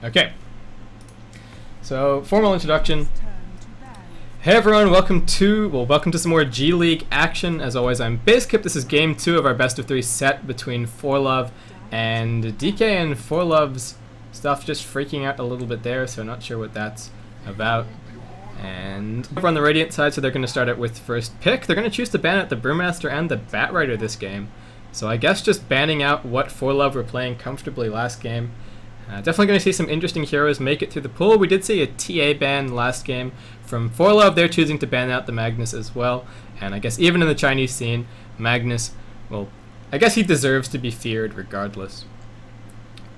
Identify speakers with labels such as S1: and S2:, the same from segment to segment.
S1: Okay, so formal introduction. Hey everyone, welcome to some more G League action. As always, I'm BaseKip. This is game 2 of our best of 3 set between For.Love and DK, and For.Love's stuff just freaking out a little bit there, so not sure what that's about. And over on the Radiant side, so they're going to start it with first pick. They're going to choose to ban out the Brewmaster and the Batrider this game. So I guess just banning out what For.Love were playing comfortably last game. Definitely going to see some interesting heroes make it through the pool. We did see a TA ban last game from For.Love. They're choosing to ban out the Magnus as well. And I guess even in the Chinese scene, Magnus, well, I guess he deserves to be feared regardless.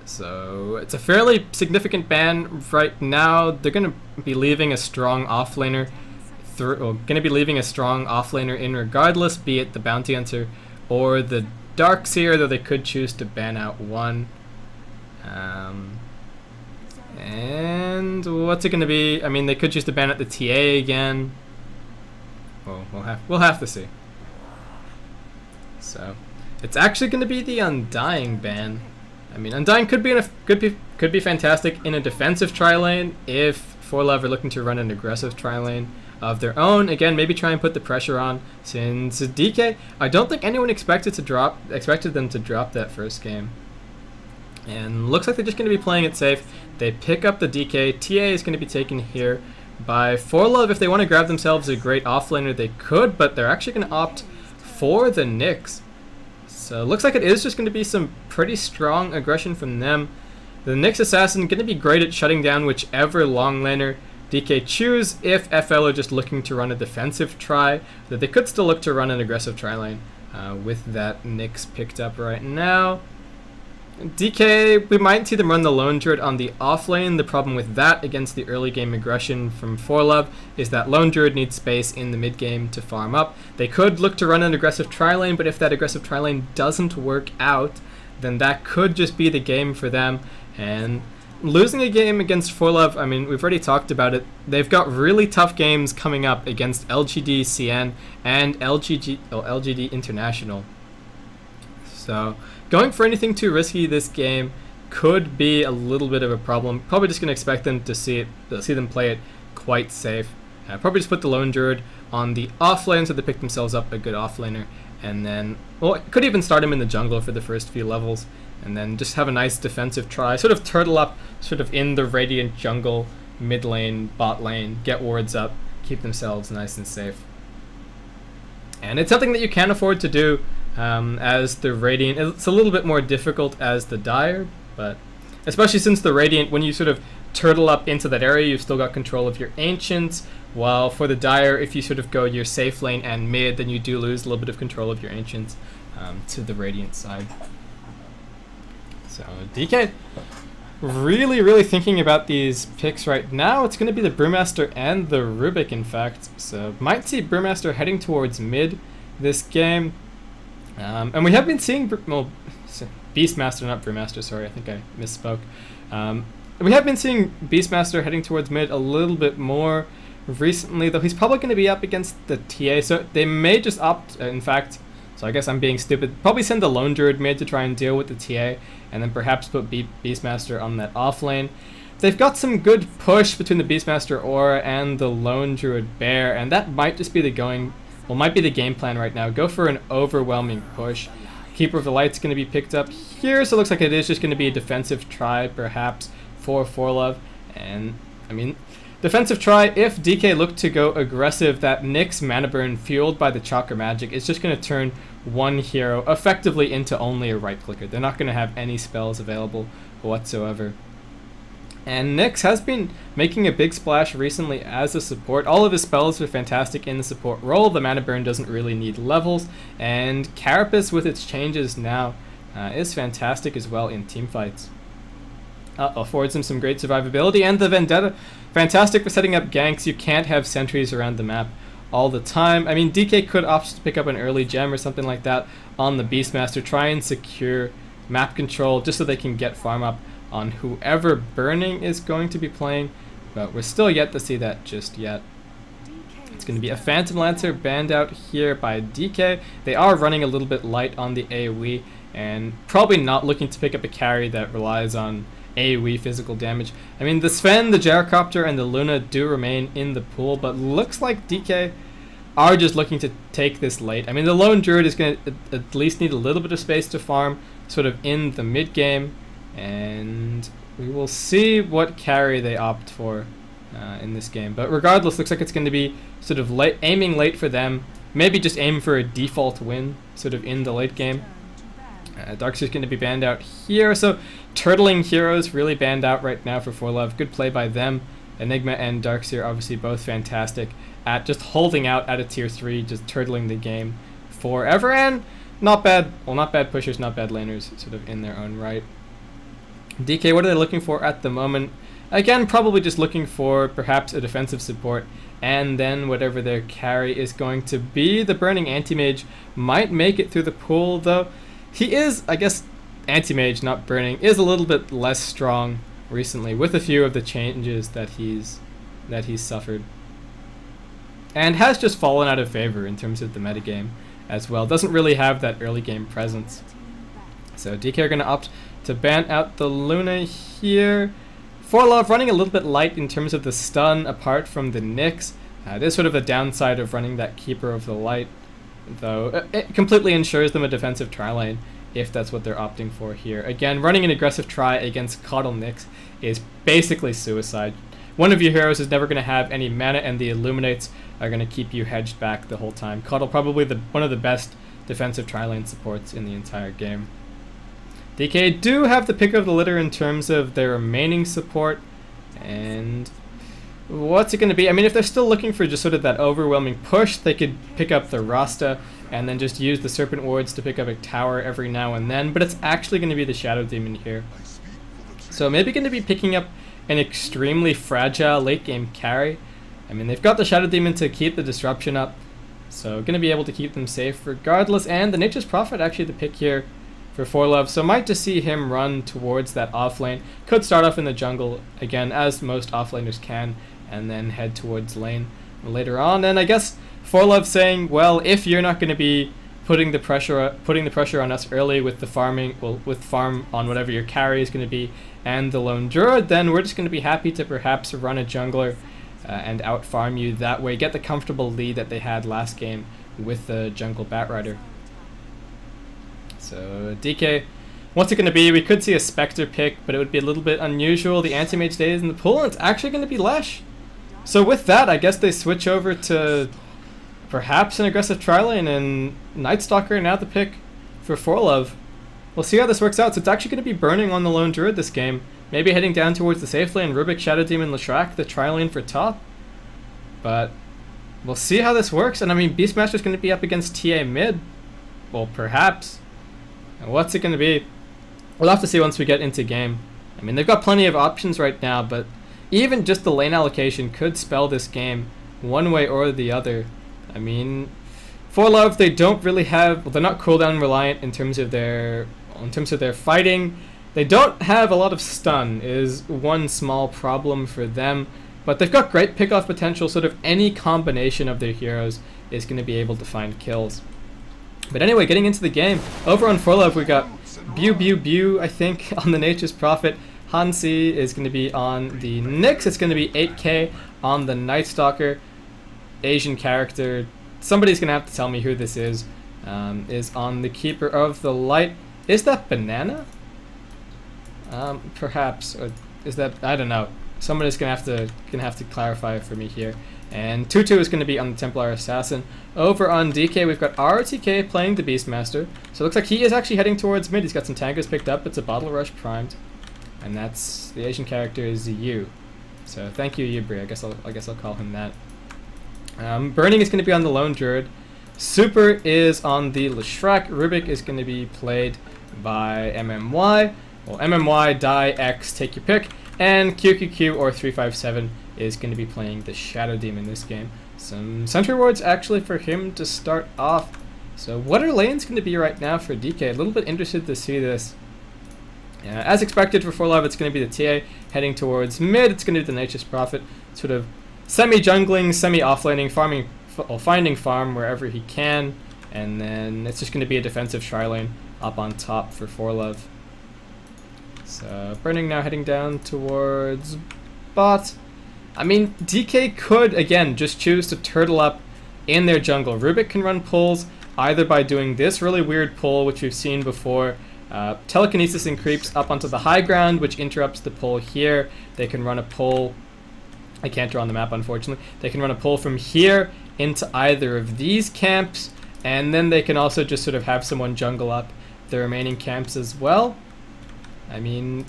S1: So it's a fairly significant ban right now. They're going to be leaving a strong offlaner in regardless, be it the Bounty Hunter or the Darkseer, though they could choose to ban out one. And what's it going to be? I mean, they could choose to ban out the TA again. Well, we'll have to see. So it's actually going to be the Undying ban. I mean, Undying could be fantastic in a defensive tri-lane if For.Love are looking to run an aggressive tri-lane of their own. Again, maybe try and put the pressure on, since DK, I don't think anyone expected them to drop that first game. And looks like they're just going to be playing it safe. They pick up the DK. TA is going to be taken here by For.Love. If they want to grab themselves a great offlaner, they could, but they're actually going to opt for the Nyx. So it looks like it is just going to be some pretty strong aggression from them. The Nyx Assassin going to be great at shutting down whichever long laner DK choose. If FL are just looking to run a defensive try, that they could still look to run an aggressive tri lane with that Nyx picked up right now. DK, we might see them run the Lone Druid on the off lane. The problem with that against the early game aggression from For.Love is that Lone Druid needs space in the mid game to farm up. They could look to run an aggressive tri lane, but if that aggressive tri lane doesn't work out, then that could just be the game for them. And losing a game against For.Love, I mean, we've already talked about it. They've got really tough games coming up against LGD CN and LGD International. So going for anything too risky this game could be a little bit of a problem. Probably just going to expect them to see them play it quite safe. Probably just put the Lone Druid on the off lane so they pick themselves up a good offlaner, and then, well, could even start him in the jungle for the first few levels, and then just have a nice defensive try, sort of turtle up sort of in the Radiant jungle, mid lane, bot lane, get wards up, keep themselves nice and safe. And it's something that you can afford to do. As the Radiant, it's a little bit more difficult as the Dire, but especially since the Radiant, when you sort of turtle up into that area, you've still got control of your Ancients, while for the Dire, if you sort of go your safe lane and mid, then you do lose a little bit of control of your Ancients to the Radiant side. So DK, really thinking about these picks right now. It's going to be the Brewmaster and the Rubik, in fact, so might see Brewmaster heading towards mid this game. And we have been seeing, well, Beastmaster, not Brewmaster, sorry, I think I misspoke. We have been seeing Beastmaster heading towards mid a little bit more recently, though he's probably going to be up against the TA, so they may just opt, in fact, so I guess I'm being stupid, probably send the Lone Druid mid to try and deal with the TA, and then perhaps put Beastmaster on that off lane. They've got some good push between the Beastmaster Aura and the Lone Druid Bear, and that might just be the might be the game plan right now. Go for an overwhelming push. Keeper of the Light's going to be picked up here, so it looks like it is just going to be a defensive try, perhaps, for For.Love. And, I mean, defensive try, if DK look to go aggressive, that Nyx mana burn fueled by the Chakra Magic is just going to turn one hero effectively into only a right-clicker. They're not going to have any spells available whatsoever. And Nyx has been making a big splash recently as a support. All of his spells are fantastic in the support role. The mana burn doesn't really need levels. And Carapace, with its changes now, is fantastic as well in teamfights. Affords him some great survivability. And the Vendetta, fantastic for setting up ganks. You can't have sentries around the map all the time. I mean, DK could opt to pick up an early gem or something like that on the Beastmaster. Try and secure map control just so they can get farm up on whoever Burning is going to be playing, but we're still yet to see that just yet. It's going to be a Phantom Lancer banned out here by DK. They are running a little bit light on the AoE, and probably not looking to pick up a carry that relies on AoE physical damage. I mean, the Sven, the Gyrocopter, and the Luna do remain in the pool, but looks like DK are just looking to take this late. I mean, the lone druid is going to at least need a little bit of space to farm sort of in the mid game, and we will see what carry they opt for in this game. But regardless, looks like it's going to be sort of aiming late for them. Maybe just aim for a default win sort of in the late game. Darkseer's going to be banned out here, so turtling heroes really banned out right now for For.Love. Good play by them. Enigma and Darkseer obviously both fantastic at just holding out at a tier 3, just turtling the game forever, and not bad, well, not bad pushers, not bad laners sort of in their own right. DK, what are they looking for at the moment? Again, probably just looking for perhaps a defensive support, and then whatever their carry is going to be. The Burning Anti-Mage might make it through the pool, though. He is, I guess, Anti-Mage, not Burning, is a little bit less strong recently with a few of the changes that he's suffered. And has just fallen out of favor in terms of the metagame as well. Doesn't really have that early game presence. So DK are going to opt to ban out the Luna here. For.Love running a little bit light in terms of the stun apart from the Nyx. There's sort of a downside of running that Keeper of the Light, though. It completely ensures them a defensive tri lane if that's what they're opting for here. Again, running an aggressive try against Coddle Nyx is basically suicide. One of your heroes is never going to have any mana, and the Illuminates are going to keep you hedged back the whole time. Coddle probably one of the best defensive tri lane supports in the entire game. DK do have the pick of the litter in terms of their remaining support, and what's it going to be? I mean, if they're still looking for just sort of that overwhelming push, they could pick up the Rasta and then just use the Serpent Wards to pick up a tower every now and then, but it's actually going to be the Shadow Demon here. So maybe going to be picking up an extremely fragile late game carry. I mean, they've got the Shadow Demon to keep the disruption up, so going to be able to keep them safe regardless, and the Nature's Prophet actually the pick here for For.Love, so might just see him run towards that offlane. Could start off in the jungle, again, as most offlaners can, and then head towards lane later on. And I guess For.Love saying, well, if you're not going to be putting the pressure on us early with the farming, well, with farm on whatever your carry is going to be, and the lone druid, then we're just going to be happy to perhaps run a jungler and out farm you that way, get the comfortable lead that they had last game with the jungle Batrider. So DK, what's it going to be? We could see a Spectre pick, but it would be a little bit unusual. The Anti-Mage stays in the pool, and it's actually going to be Lesh. So with that, I guess they switch over to perhaps an aggressive tri-lane, and Night Stalker now the pick for For.Love. We'll see how this works out. So it's actually going to be burning on the lone druid this game. Maybe heading down towards the safe lane, Rubik, Shadow Demon, Leshrac, the tri-lane for top. But we'll see how this works. And I mean, Beastmaster's going to be up against TA mid. Well, perhaps. And what's it going to be? We'll have to see once we get into game. I mean, they've got plenty of options right now, but even just the lane allocation could spell this game one way or the other. I mean, For.Love, they don't really have, well, they're not cooldown reliant in terms of their fighting. They don't have a lot of stun is one small problem for them, but they've got great pickoff potential. Sort of any combination of their heroes is going to be able to find kills. But anyway, getting into the game, over on For.Love we got Bew, I think, on the Nature's Prophet. Hansi is going to be on the Nyx. It's going to be 8k on the Night Stalker. Asian character, somebody's going to have to tell me who this is on the Keeper of the Light. Is that Banana? Perhaps, or is that, I don't know. Somebody's going to have to clarify it for me here. And Tutu is going to be on the Templar Assassin. Over on DK, we've got RTK playing the Beastmaster. So it looks like he is actually heading towards mid. He's got some tankers picked up. It's a Bottle Rush primed. And that's, the Asian character is Yu. So thank you, Yubri. I guess I'll call him that. Burning is going to be on the Lone Druid. Super is on the Leshrac. Rubik is going to be played by MMY. Well, MMY, Die, X, take your pick. And QQQ or 357 is going to be playing the Shadow Demon this game. Some Sentry Wards actually for him to start off. So what are lanes going to be right now for DK? A little bit interested to see this. As expected for For.Love, it's going to be the TA heading towards mid. It's going to be the Nature's Prophet, sort of semi-jungling, semi-offlaning, farming, finding farm wherever he can, and then it's just going to be a defensive tri lane up on top for For.Love. So Burning now heading down towards bot. I mean, DK could, again, just choose to turtle up in their jungle. Rubik can run pulls either by doing this really weird pull, which we've seen before. Telekinesis and creeps up onto the high ground, which interrupts the pull here. They can run a pull. I can't draw on the map, unfortunately. They can run a pull from here into either of these camps, and then they can also just sort of have someone jungle up the remaining camps as well. I mean,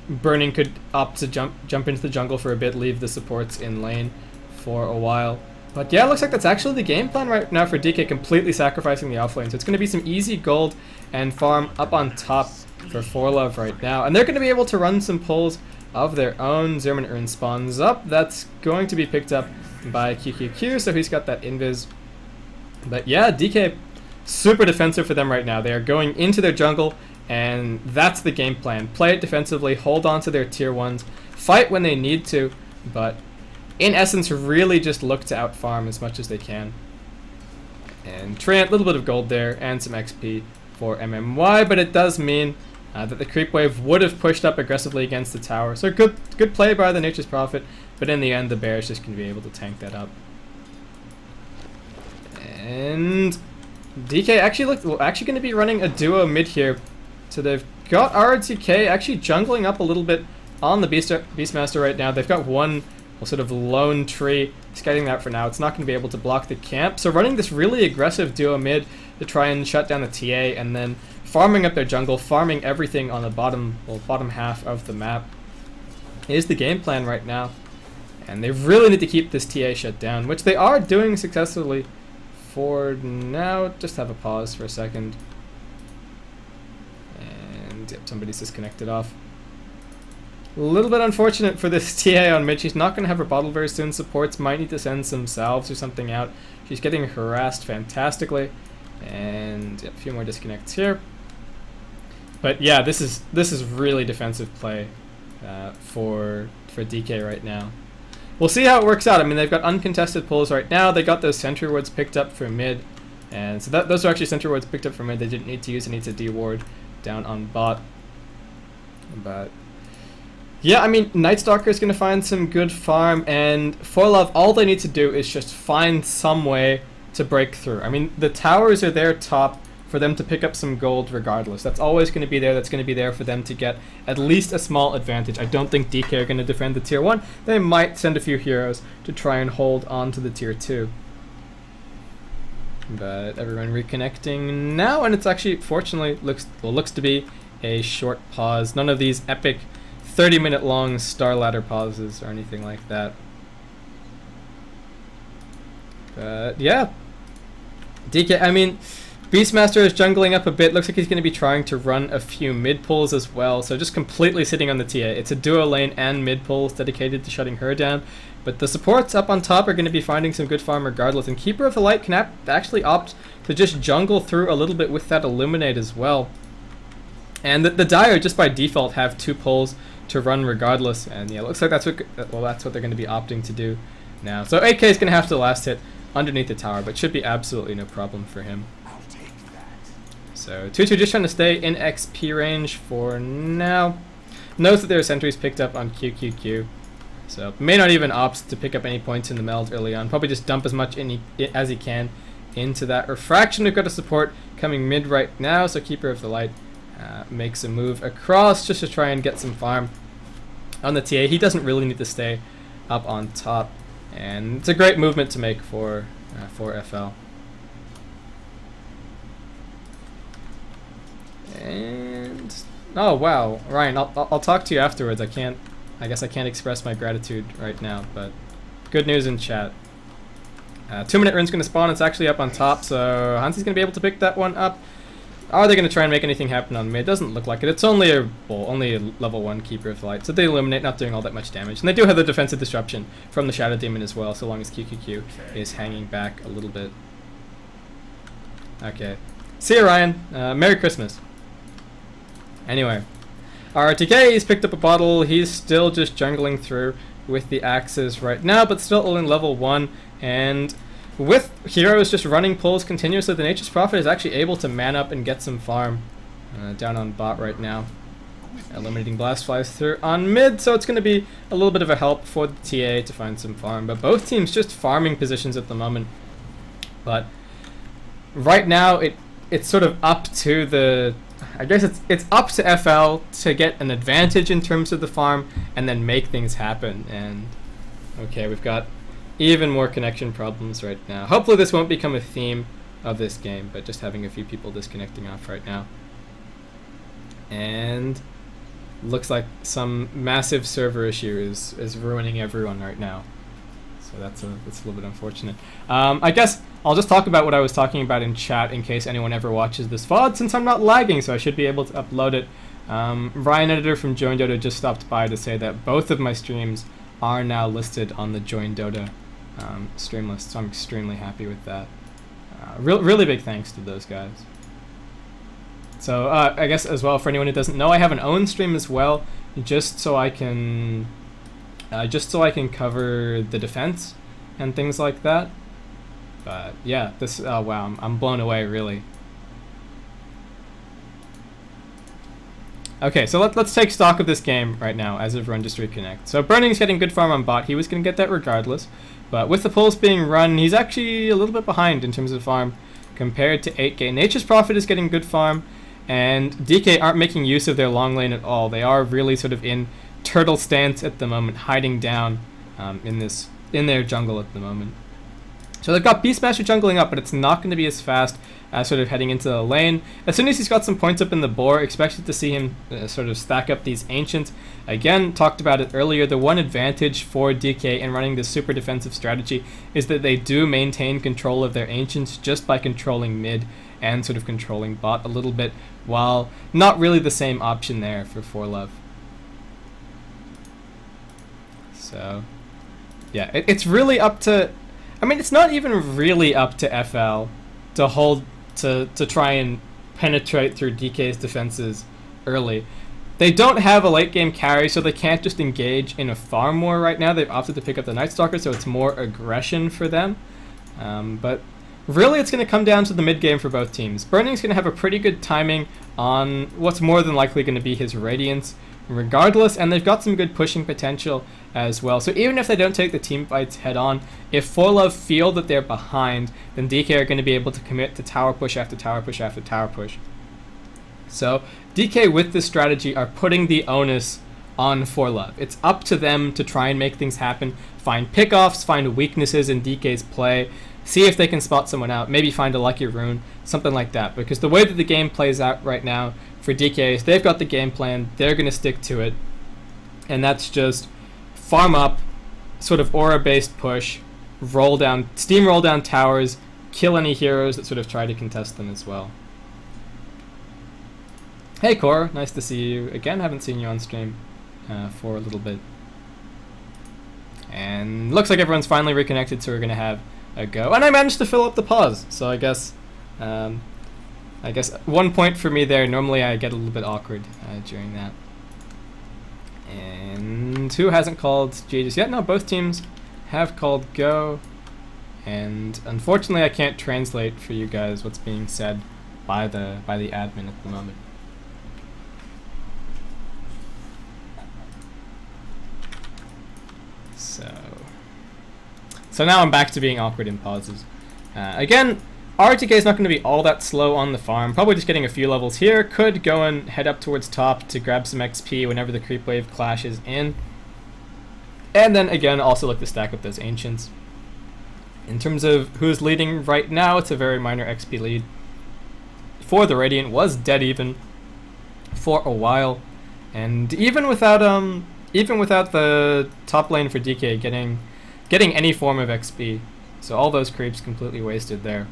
S1: Burning could opt to jump into the jungle for a bit, leave the supports in lane for a while. But yeah, it looks like that's actually the game plan right now for DK, completely sacrificing the offlane. So it's going to be some easy gold and farm up on top for For.Love right now. And they're going to be able to run some pulls of their own. Zerman Urn spawns up. That's going to be picked up by QQQ, so he's got that invis. But yeah, DK, super defensive for them right now. They are going into their jungle, and that's the game plan. Play it defensively, hold on to their tier 1s, fight when they need to, but in essence, really just look to out-farm as much as they can. And Trant, a little bit of gold there, and some XP for MMY, but it does mean that the creep wave would have pushed up aggressively against the tower. So good play by the Nature's Prophet, but in the end, the Bear is just going to be able to tank that up. And DK actually going to be running a duo mid here. So they've got RTK actually jungling up a little bit on the Beastmaster right now. They've got one sort of lone tree, scouting that for now. It's not going to be able to block the camp. So running this really aggressive duo mid to try and shut down the TA, and then farming up their jungle, farming everything on the bottom half of the map is the game plan right now. And they really need to keep this TA shut down, which they are doing successfully for now. Just have a pause for a second. And yep, somebody's disconnected off. A little bit unfortunate for this TA on mid. She's not going to have her bottle very soon. Supports might need to send some salves or something out. She's getting harassed fantastically. And yep, a few more disconnects here. But yeah, this is really defensive play for DK right now. We'll see how it works out. I mean, they've got uncontested pulls right now. They got those sentry wards picked up for mid. And so those are actually sentry wards picked up for mid. They didn't need to use any to de-ward down on bot. But yeah, I mean, Night Stalker is going to find some good farm, and For.Love, all they need to do is just find some way to break through. I mean, the towers are there top for them to pick up some gold regardless. That's always going to be there. That's going to be there for them to get at least a small advantage. I don't think DK are going to defend the tier 1. They might send a few heroes to try and hold on to the tier 2. But everyone reconnecting now, and it's actually, fortunately, looks to be a short pause. None of these epic 30-minute long star ladder pauses or anything like that. But yeah, DK, I mean, Beastmaster is jungling up a bit. Looks like he's going to be trying to run a few mid pulls as well. So just completely sitting on the TA. It's a duo lane and mid pulls dedicated to shutting her down. But the supports up on top are going to be finding some good farm regardless. And Keeper of the Light can actually opt to just jungle through a little bit with that Illuminate as well. And the Dire just by default have 2 pulls to run regardless. And yeah, it looks like that's what they're going to be opting to do now. So AK is going to have to last hit underneath the tower, but should be absolutely no problem for him. So 2-2 just trying to stay in XP range for now. Knows that there are sentries picked up on QQQ. So may not even opt to pick up any points in the meld early on. Probably just dump as much as he can into that refraction. We've got a support coming mid right now, so Keeper of the Light makes a move across just to try and get some farm on the TA. He doesn't really need to stay up on top. And it's a great movement to make for FL. And oh wow, Ryan, I'll talk to you afterwards. I guess I can't express my gratitude right now, but good news in chat. 2-minute run's gonna spawn. It's actually up on top, so Hansi's gonna be able to pick that one up. Are they gonna try and make anything happen on mid? Doesn't look like it. It's only a level 1 Keeper of the Light, so they Illuminate, not doing all that much damage. And they do have the defensive disruption from the Shadow Demon as well, so long as QQQ is hanging back a little bit. Okay, see you, Ryan. Merry Christmas. Anyway, RTK, he's picked up a bottle. He's still just jungling through with the axes right now, but still only level 1. And with heroes just running pulls continuously, the Nature's Prophet is actually able to man up and get some farm down on bot right now. Eliminating blast flies through on mid, so it's going to be a little bit of a help for the TA to find some farm. But both teams just farming positions at the moment. But right now, it's sort of up to the... I guess it's up to FL to get an advantage in terms of the farm and then make things happen. And okay, we've got even more connection problems right now. Hopefully this won't become a theme of this game, but just having a few people disconnecting off right now. And looks like some massive server issue is ruining everyone right now. So that's a little bit unfortunate. I guess I'll just talk about what I was talking about in chat in case anyone ever watches this VOD, since I'm not lagging, so I should be able to upload it. Ryan Editor from Join Dota just stopped by to say that both of my streams are now listed on the Join Dota stream list, so I'm extremely happy with that. Really big thanks to those guys. So I guess as well, for anyone who doesn't know, I have an own stream as well, just so I can cover the defense and things like that. But yeah, this wow, I'm blown away really. Okay, so let's take stock of this game right now as everyone just reconnect. So Burning's getting good farm on bot. He was going to get that regardless, but with the pulse being run, he's actually a little bit behind in terms of farm compared to 8K. Nature's Prophet is getting good farm, and DK aren't making use of their long lane at all. They are really sort of in turtle stance at the moment, hiding down in their jungle at the moment. So they've got Beastmaster jungling up, but it's not going to be as fast as sort of heading into the lane. As soon as he's got some points up in the board, expected to see him sort of stack up these Ancients. Again, talked about it earlier, the one advantage for DK in running this super defensive strategy is that they do maintain control of their Ancients just by controlling mid and sort of controlling bot a little bit, while not really the same option there for For.Love. So, yeah, it's really up to... I mean, it's not even really up to FL to try and penetrate through DK's defenses early. They don't have a late game carry, so they can't just engage in a farm war right now. They've opted to pick up the Night Stalker, so it's more aggression for them. But really, it's going to come down to the mid game for both teams. Burning's going to have a pretty good timing on what's more than likely going to be his Radiance regardless, and they've got some good pushing potential as well. So even if they don't take the team fights head on, if For.Love feel that they're behind, then DK are going to be able to commit to tower push after tower push after tower push. So DK with this strategy are putting the onus on For.Love. It's up to them to try and make things happen, find pickoffs, find weaknesses in DK's play, see if they can spot someone out, maybe find a lucky rune, something like that. Because the way that the game plays out right now for DK is they've got the game plan, they're going to stick to it, and that's just farm up, sort of aura-based push, steamroll down towers, kill any heroes that sort of try to contest them as well. Hey Core, nice to see you again. Haven't seen you on stream for a little bit. And looks like everyone's finally reconnected, so we're gonna have a go. And I managed to fill up the pause, so I guess 1 point for me there. Normally I get a little bit awkward during that. And who hasn't called G just yet? No, both teams have called go. And unfortunately I can't translate for you guys what's being said by the admin at the moment. So now I'm back to being awkward in pauses. Again, RTK is not going to be all that slow on the farm. Probably just getting a few levels here. Could go and head up towards top to grab some XP whenever the creep wave clashes in. And then again, also look to stack up those Ancients. In terms of who's leading right now, it's a very minor XP lead. For the Radiant was dead even for a while. And even without the top lane for DK getting any form of XP. So all those creeps completely wasted there.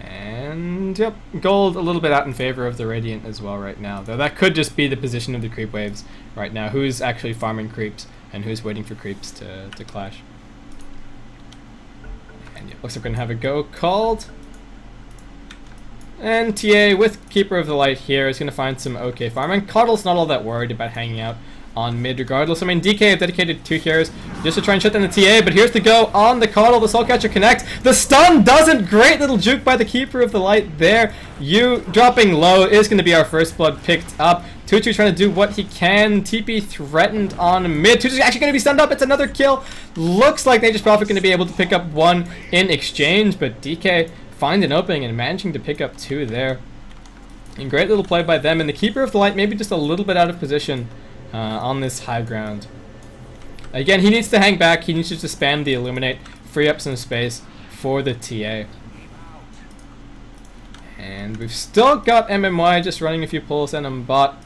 S1: And yep, gold a little bit out in favor of the Radiant as well right now. Though that could just be the position of the creep waves right now. Who's actually farming creeps and who's waiting for creeps to clash. And yep, looks like we're going to have a go called. And TA with Keeper of the Light here is going to find some okay farm. And Coddle's not all that worried about hanging out on mid regardless. I mean, DK have dedicated 2 heroes just to try and shut down the TA, but here's the go on the Coddle. The Soul Catcher connects. The stun doesn't. Great little juke by the Keeper of the Light there. You dropping low is going to be our first blood picked up. Tutu trying to do what he can. TP threatened on mid. Tutu's actually going to be stunned up. It's another kill. Looks like Nature's Prophet going to be able to pick up 1 in exchange, but DK find an opening and managing to pick up 2 there. And great little play by them. And the Keeper of the Light maybe just a little bit out of position on this high ground. Again, he needs to hang back. He needs to just spam the Illuminate, free up some space for the TA. And we've still got MMY just running a few pulls and on bot.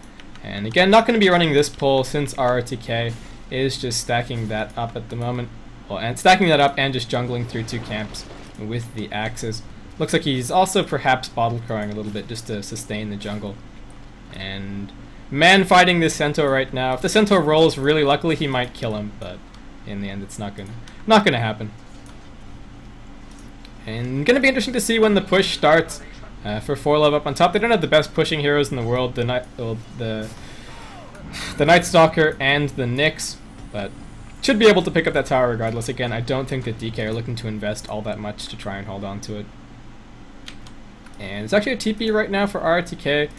S1: And again, not going to be running this pull since RRTK is just stacking that up at the moment. Well, and stacking that up and just jungling through 2 camps with the axes. Looks like he's also perhaps bottle crowing a little bit just to sustain the jungle. And man fighting this Centaur right now. If the Centaur rolls really luckily, he might kill him, but in the end, it's not gonna happen. And gonna be interesting to see when the push starts for For.Love up on top. They don't have the best pushing heroes in the world, the Night Stalker and the Nyx, but should be able to pick up that tower regardless. Again, I don't think that DK are looking to invest all that much to try and hold on to it. And it's actually a TP right now for RTK.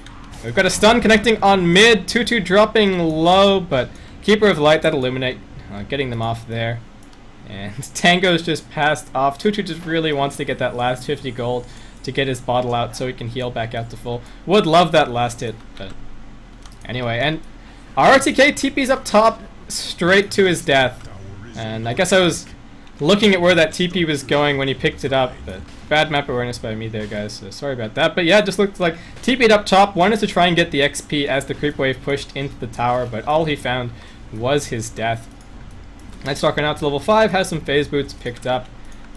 S1: We've got a stun connecting on mid, Tutu dropping low, but Keeper of the Light, that Illuminate, getting them off there. And Tango's just passed off. Tutu just really wants to get that last 50 gold to get his bottle out so he can heal back out to full. Would love that last hit, but anyway. And RTK TP's up top straight to his death. And I guess I was looking at where that TP was going when he picked it up, but bad map awareness by me there, guys, so sorry about that. But yeah, it just looked like TP'd up top, wanted to try and get the XP as the creep wave pushed into the tower, but all he found was his death. Nightstalker now to level 5, has some phase boots picked up,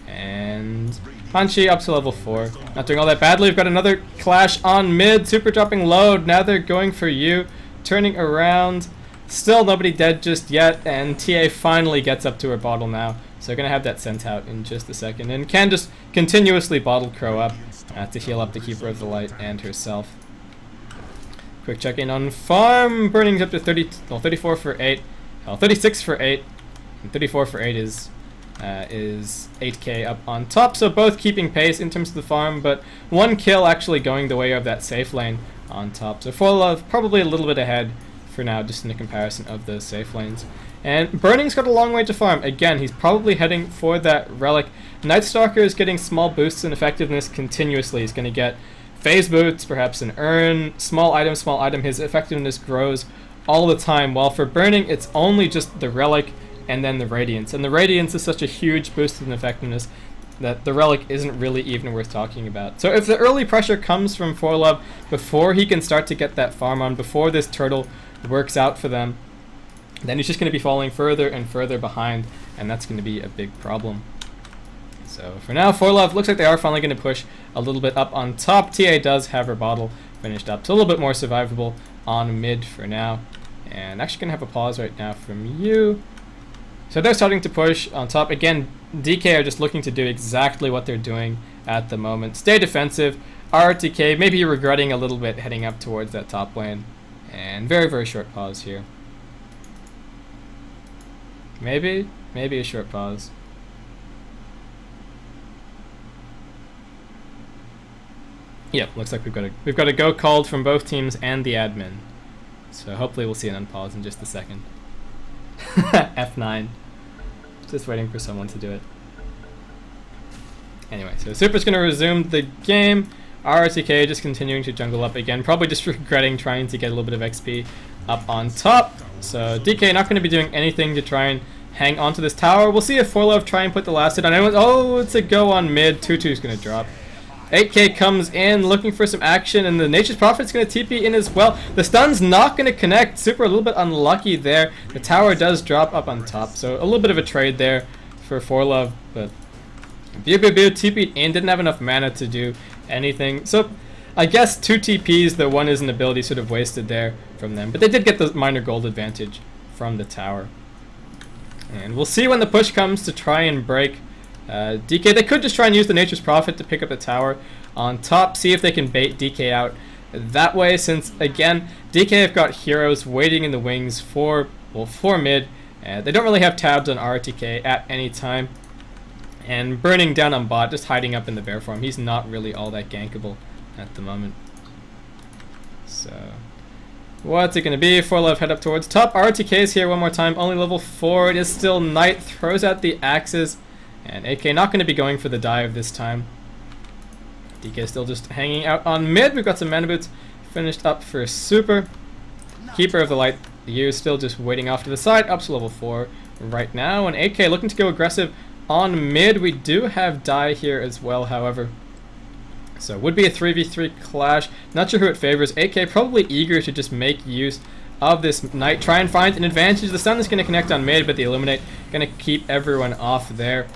S1: and Hanshi up to level 4. Not doing all that badly. We've got another clash on mid, super dropping load. Now they're going for you, turning around. Still nobody dead just yet, and TA finally gets up to her bottle now. So they're going to have that sent out in just a second, and can just continuously bottle crow up to heal up the Keeper of the Light and herself. Quick check in on farm. Burning's up to 34 for 8. 36 for 8. And 34 for 8 is 8k up on top, so both keeping pace in terms of the farm, but 1 kill actually going the way of that safe lane on top. So For.Love probably a little bit ahead for now, just in the comparison of those safe lanes. And Burning's got a long way to farm. Again, he's probably heading for that relic. Night Stalker is getting small boosts in effectiveness continuously. He's going to get phase boots, perhaps an urn, small item. His effectiveness grows all the time, while for Burning, it's only just the relic and then the Radiance. And the Radiance is such a huge boost in effectiveness that the relic isn't really even worth talking about. So if the early pressure comes from For.Love before he can start to get that farm on, before this turtle works out for them, then he's just going to be falling further and further behind, and that's going to be a big problem. So for now, For.Love looks like they are finally going to push a little bit up on top. TA does have her bottle finished up, so a little bit more survivable on mid for now. And actually going to have a pause right now from you. So they're starting to push on top. Again, DK are just looking to do exactly what they're doing at the moment. Stay defensive. RTK maybe regretting a little bit heading up towards that top lane. And very, very short pause here. Maybe a short pause. Yep, looks like we've got a go called from both teams and the admin. So hopefully we'll see an unpause in just a second. F9. Just waiting for someone to do it. Anyway, so Super's going to resume the game. RTK just continuing to jungle up again, probably just regretting trying to get a little bit of XP up on top. So DK not going to be doing anything to try and hang onto this tower. We'll see if For.Love try and put the last hit on anyone. Oh, it's a go on mid. Tutu's going to drop. 8k comes in looking for some action, and the Nature's Prophet's going to TP in as well. The stun's not going to connect. Super a little bit unlucky there. The tower does drop up on top, so a little bit of a trade there for For.Love, but TP'd in, didn't have enough mana to do anything. So I guess 2 TPs, the one is an ability sort of wasted there from them, but they did get the minor gold advantage from the tower. And we'll see when the push comes to try and break DK, they could just try and use the Nature's Prophet to pick up the tower on top, see if they can bait DK out that way, since, again, DK have got heroes waiting in the wings for mid. They don't really have tabs on RTK at any time. And burning down on bot, just hiding up in the bear form. He's not really all that gankable at the moment. So, what's it going to be? For.Love head up towards top. RTK's here one more time, only level 4. It is still night, throws out the axes. And AK not going to be going for the dive this time. DK still just hanging out on mid. We've got some mana boots finished up for super. Keeper of the Light, you still just waiting off to the side, up to level 4 right now. And AK looking to go aggressive on mid. We do have die here as well, however. So would be a 3v3 clash. Not sure who it favors. AK probably eager to just make use of this night. Try and find an advantage. The stun is going to connect on mid, but the Illuminate going to keep everyone off there.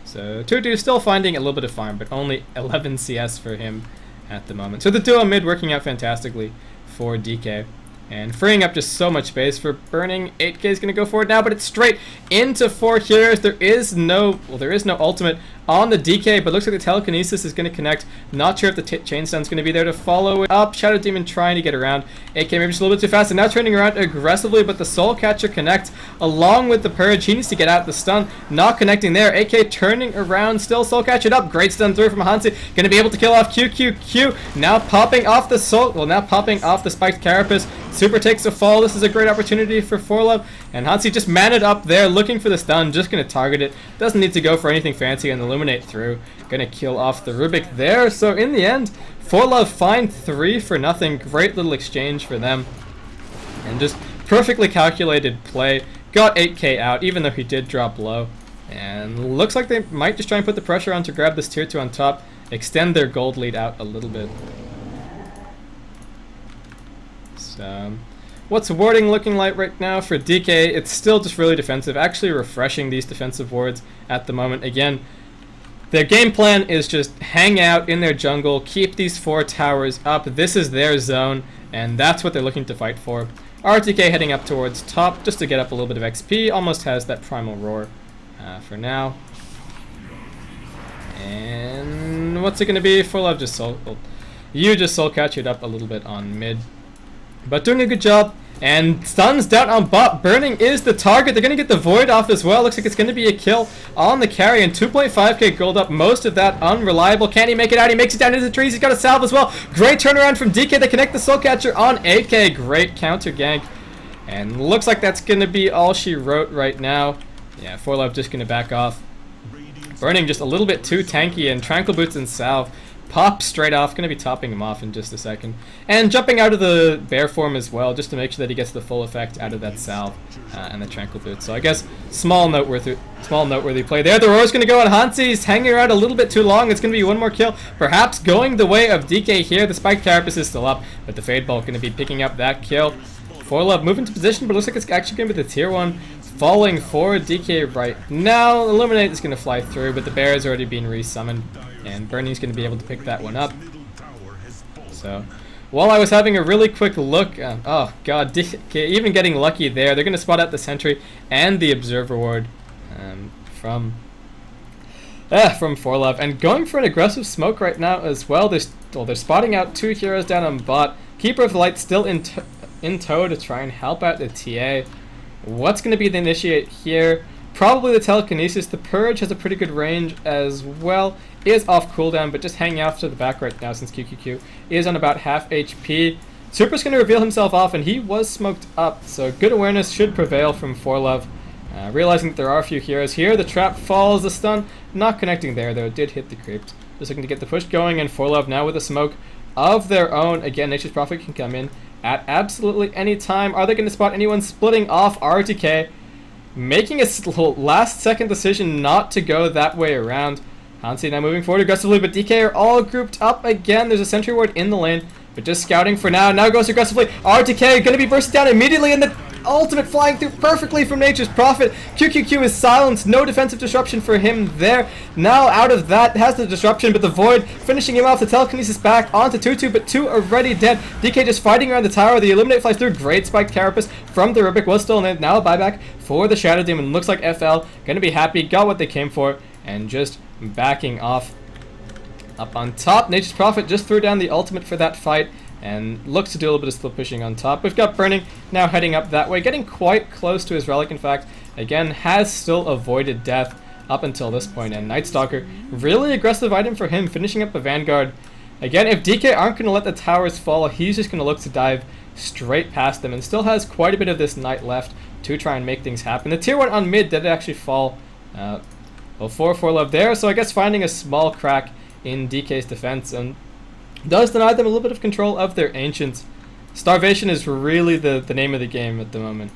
S1: So Tutu still finding a little bit of farm, but only 11 CS for him at the moment. So the duo mid working out fantastically for DK. And freeing up just so much space for burning. 8K is going to go forward now, but it's straight into 4 heroes. There is no ultimate on the DK, but looks like the telekinesis is going to connect. Not sure if the chain stun's going to be there to follow it up. Shadow Demon trying to get around. AK maybe just a little bit too fast, and now turning around aggressively, but the Soul Catcher connects along with the Purge. He needs to get out the stun. Not connecting there. AK turning around, still Soul Catcher up. Great stun through from Hansi. Going to be able to kill off QQQ. Now popping off the spiked Carapace. Super takes a fall. This is a great opportunity for For.Love. And Hansi just manned up there looking for the stun. Just going to target it. Doesn't need to go for anything fancy and illuminate through. Going to kill off the Rubik there. So in the end, For.Love find 3 for nothing. Great little exchange for them. And just perfectly calculated play. Got 8K out even though he did drop low. And looks like they might just try and put the pressure on to grab this tier 2 on top. Extend their gold lead out a little bit. So, what's warding looking like right now for DK? It's still just really defensive. Actually refreshing these defensive wards at the moment. Again, their game plan is just hang out in their jungle, keep these 4 towers up. This is their zone, and that's what they're looking to fight for. RTK heading up towards top just to get up a little bit of XP. Almost has that Primal Roar for now. And what's it going to be? For.Love just soul catch it up a little bit on mid. But doing a good job, and stuns down on bot. Burning is the target. They're going to get the Void off as well. Looks like it's going to be a kill on the carry, and 2.5k gold up. Most of that unreliable. Can he make it out? He makes it down into the trees. He's got a salve as well. Great turnaround from DK to connect the Soul Catcher on AK. Great counter gank. And looks like that's going to be all she wrote right now. Yeah, For.Love just going to back off. Burning just a little bit too tanky, and Tranquil Boots and salve. Pop straight off, going to be topping him off in just a second. And jumping out of the bear form as well, just to make sure that he gets the full effect out of that salve and the Tranquil Boots. So I guess small noteworthy play there. The Roar's going to go on Hansi. He's hanging around a little bit too long. It's going to be one more kill. Perhaps going the way of DK here. The Spiked Carapace is still up, but the Fade Bolt going to be picking up that kill. For.Love moving to position, but looks like it's actually going to be the tier 1 falling for DK right now. Illuminate is going to fly through, but the bear has already been resummoned. And Burning's going to be able to pick that one up. So, while I was having a really quick look, oh god, DK even getting lucky there. They're going to spot out the Sentry and the Observer Ward from For.Love. And going for an aggressive smoke right now as well. They're spotting out 2 heroes down on bot. Keeper of the Light still in tow to try and help out the TA. What's going to be the initiate here? Probably the Telekinesis. The Purge has a pretty good range as well. Is off cooldown, but just hanging off to the back right now since QQQ is on about half HP. Super's going to reveal himself off, and he was smoked up, so good awareness should prevail from For.Love. Realizing that there are a few heroes here, the trap falls, the stun not connecting there, though it did hit the creep. Just looking to get the push going, and For.Love now with a smoke of their own. Again, Nature's Prophet can come in at absolutely any time. Are they going to spot anyone splitting off RTK? Making a last second decision not to go that way around. Hansi now moving forward aggressively, but DK are all grouped up again. There's a Sentry Ward in the lane, but just scouting for now. Now goes aggressively. RTK going to be bursted down immediately, and the ultimate flying through perfectly from Nature's Prophet. QQQ is silenced. No defensive disruption for him there. Now out of that has the disruption, but the Void finishing him off. The Telekinesis back onto Tutu, but 2 already dead. DK just fighting around the tower. The Illuminate flies through. Great spiked Carapace from the Rubik. Was still in it. Now a buyback for the Shadow Demon. Looks like FL going to be happy. Got what they came for. and just backing off. Up on top, Nature's Prophet just threw down the ultimate for that fight and looks to do a little bit of slow pushing on top. We've got Burning now heading up that way, getting quite close to his relic, in fact. Again, has still avoided death up until this point, and Night Stalker, really aggressive item for him, finishing up the Vanguard. Again, if DK aren't going to let the towers fall, he's just going to look to dive straight past them, and still has quite a bit of this Knight left to try and make things happen. The tier 1 on mid did actually fall, well, For.Love there, so I guess finding a small crack in DK's defense, and does deny them a little bit of control of their Ancients. Starvation is really the name of the game at the moment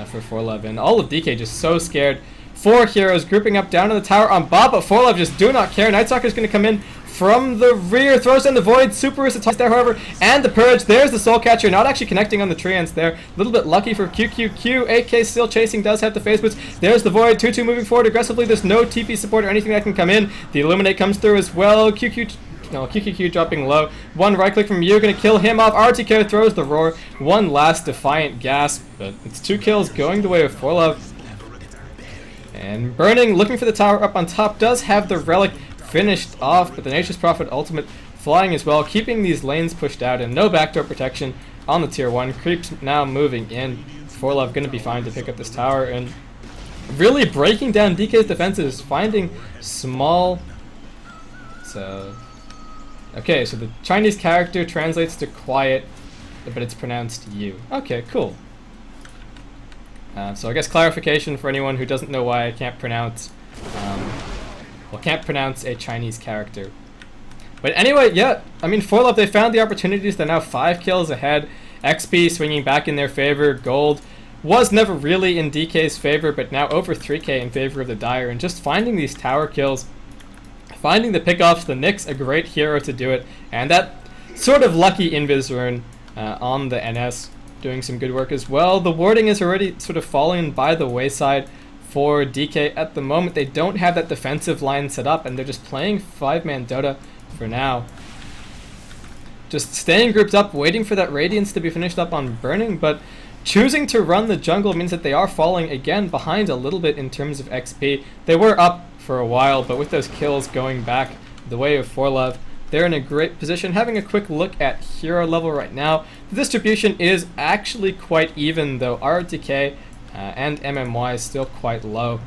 S1: for For.Love, and all of DK just so scared. 4 heroes grouping up down in the tower on Bob, but For.Love just do not care. Night Stalker is going to come in from the rear, throws down the Void, Super is attacked there, however, and the Purge. There's the Soul Catcher, not actually connecting on the Treants there. A little bit lucky for QQQ. AK still chasing, does have the Phase Boots. There's the Void, 2-2 moving forward aggressively. There's no TP support or anything that can come in. The Illuminate comes through as well. QQQ dropping low. One right click from you, gonna kill him off. RTK throws the Roar. One last defiant gasp, but it's 2 kills going the way of For.Love. And Burning, looking for the tower up on top, does have the Relic finished off, but the Nature's Prophet ultimate flying as well, keeping these lanes pushed out, and no backdoor protection on the tier 1. Creeps now moving in. For.Love going to be fine to pick up this tower, and really breaking down DK's defenses, finding small... Okay, so the Chinese character translates to quiet, but it's pronounced you. Okay, cool. So I guess clarification for anyone who doesn't know why I can't pronounce... can't pronounce a Chinese character. But anyway, yeah, I mean, For.Love, they found the opportunities. They're now 5 kills ahead. XP swinging back in their favor. Gold was never really in DK's favor, but now over 3k in favor of the Dire. And just finding these tower kills, finding the pickoffs, the Nyx, a great hero to do it. And that sort of lucky Invis rune on the NS, doing some good work as well. The warding is already sort of falling by the wayside for DK at the moment. They don't have that defensive line set up, and they're just playing 5-man Dota for now. Just staying grouped up, waiting for that Radiance to be finished up on Burning, but choosing to run the jungle means that they are falling again behind a little bit in terms of XP. They were up for a while, but with those kills going back the way of For.Love, they're in a great position. Having a quick look at hero level right now, the distribution is actually quite even, though RTK and MMY is still quite low.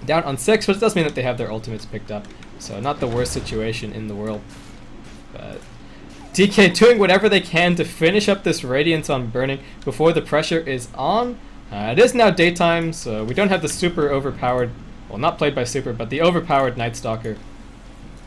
S1: Down on 6, which does mean that they have their ultimates picked up, so not the worst situation in the world. But DK doing whatever they can to finish up this Radiance on Burning before the pressure is on. It is now daytime, so we don't have the super overpowered, well, not played by super, but the overpowered Night Stalker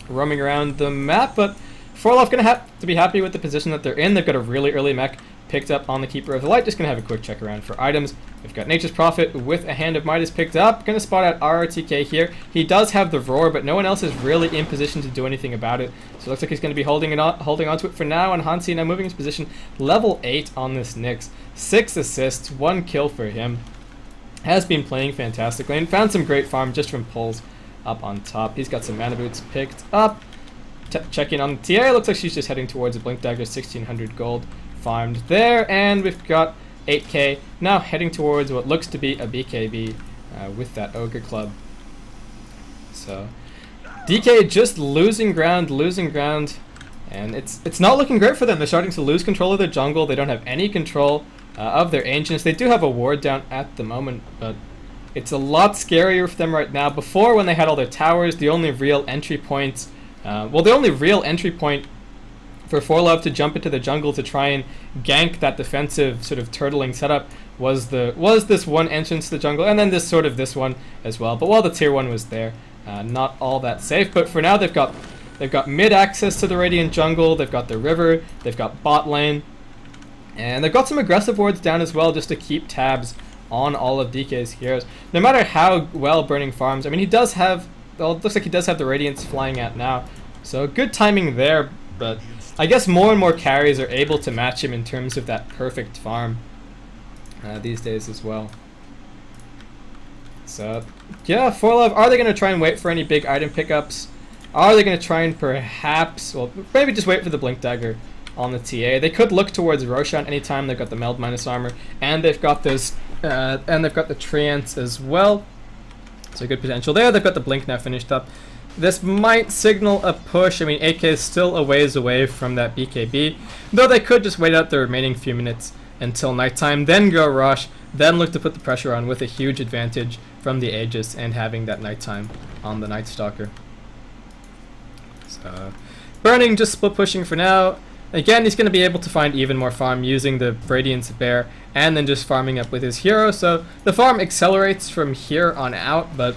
S1: roaming around the map. But For.Love going to have to be happy with the position that they're in. They've got a really early mech picked up on the Keeper of the Light. Just going to have a quick check around for items. We've got Nature's Prophet with a Hand of Midas picked up. Going to spot out RRTK here. He does have the Roar, but no one else is really in position to do anything about it. So it looks like he's going to be holding on to it for now. And Hansi now moving his position. Level 8 on this Nyx. 6 assists, 1 kill for him. Has been playing fantastically and found some great farm just from pulls up on top. He's got some mana boots picked up. Checking on the TA. Looks like she's just heading towards a Blink Dagger. 1600 gold farmed there. And we've got 8k now heading towards what looks to be a BKB with that Ogre Club. So DK just losing ground, and it's not looking great for them. They're starting to lose control of their jungle. They don't have any control of their Ancients. They do have a ward down at the moment, but it's a lot scarier for them right now. Before, when they had all their towers, the only real entry points, for For.Love to jump into the jungle to try and gank that defensive sort of turtling setup was this one entrance to the jungle, and then this one as well. But while the tier 1 was there, not all that safe. But for now, they've got mid access to the Radiant jungle. They've got the river. They've got bot lane, and they've got some aggressive wards down as well, just to keep tabs on all of DK's heroes. No matter how well Burning farms, I mean, he does have. Well, it looks like he does have the Radiance flying out now, so good timing there. But I guess more and more carries are able to match him in terms of that perfect farm these days as well. So yeah, For.Love, are they going to try and wait for any big item pickups? Are they going to try and perhaps, well, maybe just wait for the Blink Dagger on the TA? They could look towards Roshan anytime. They've got the Meld minus armor, and they've got those, and they've got the Treants as well. So good potential there. They've got the blink now finished up. This might signal a push. I mean, 8k is still a ways away from that BKB, though they could just wait out the remaining few minutes until nighttime, then go rush, then look to put the pressure on with a huge advantage from the Aegis and having that nighttime on the Night Stalker. So, Burning just split pushing for now. Again, he's going to be able to find even more farm using the Radiance Bear and then just farming up with his hero. So the farm accelerates from here on out, but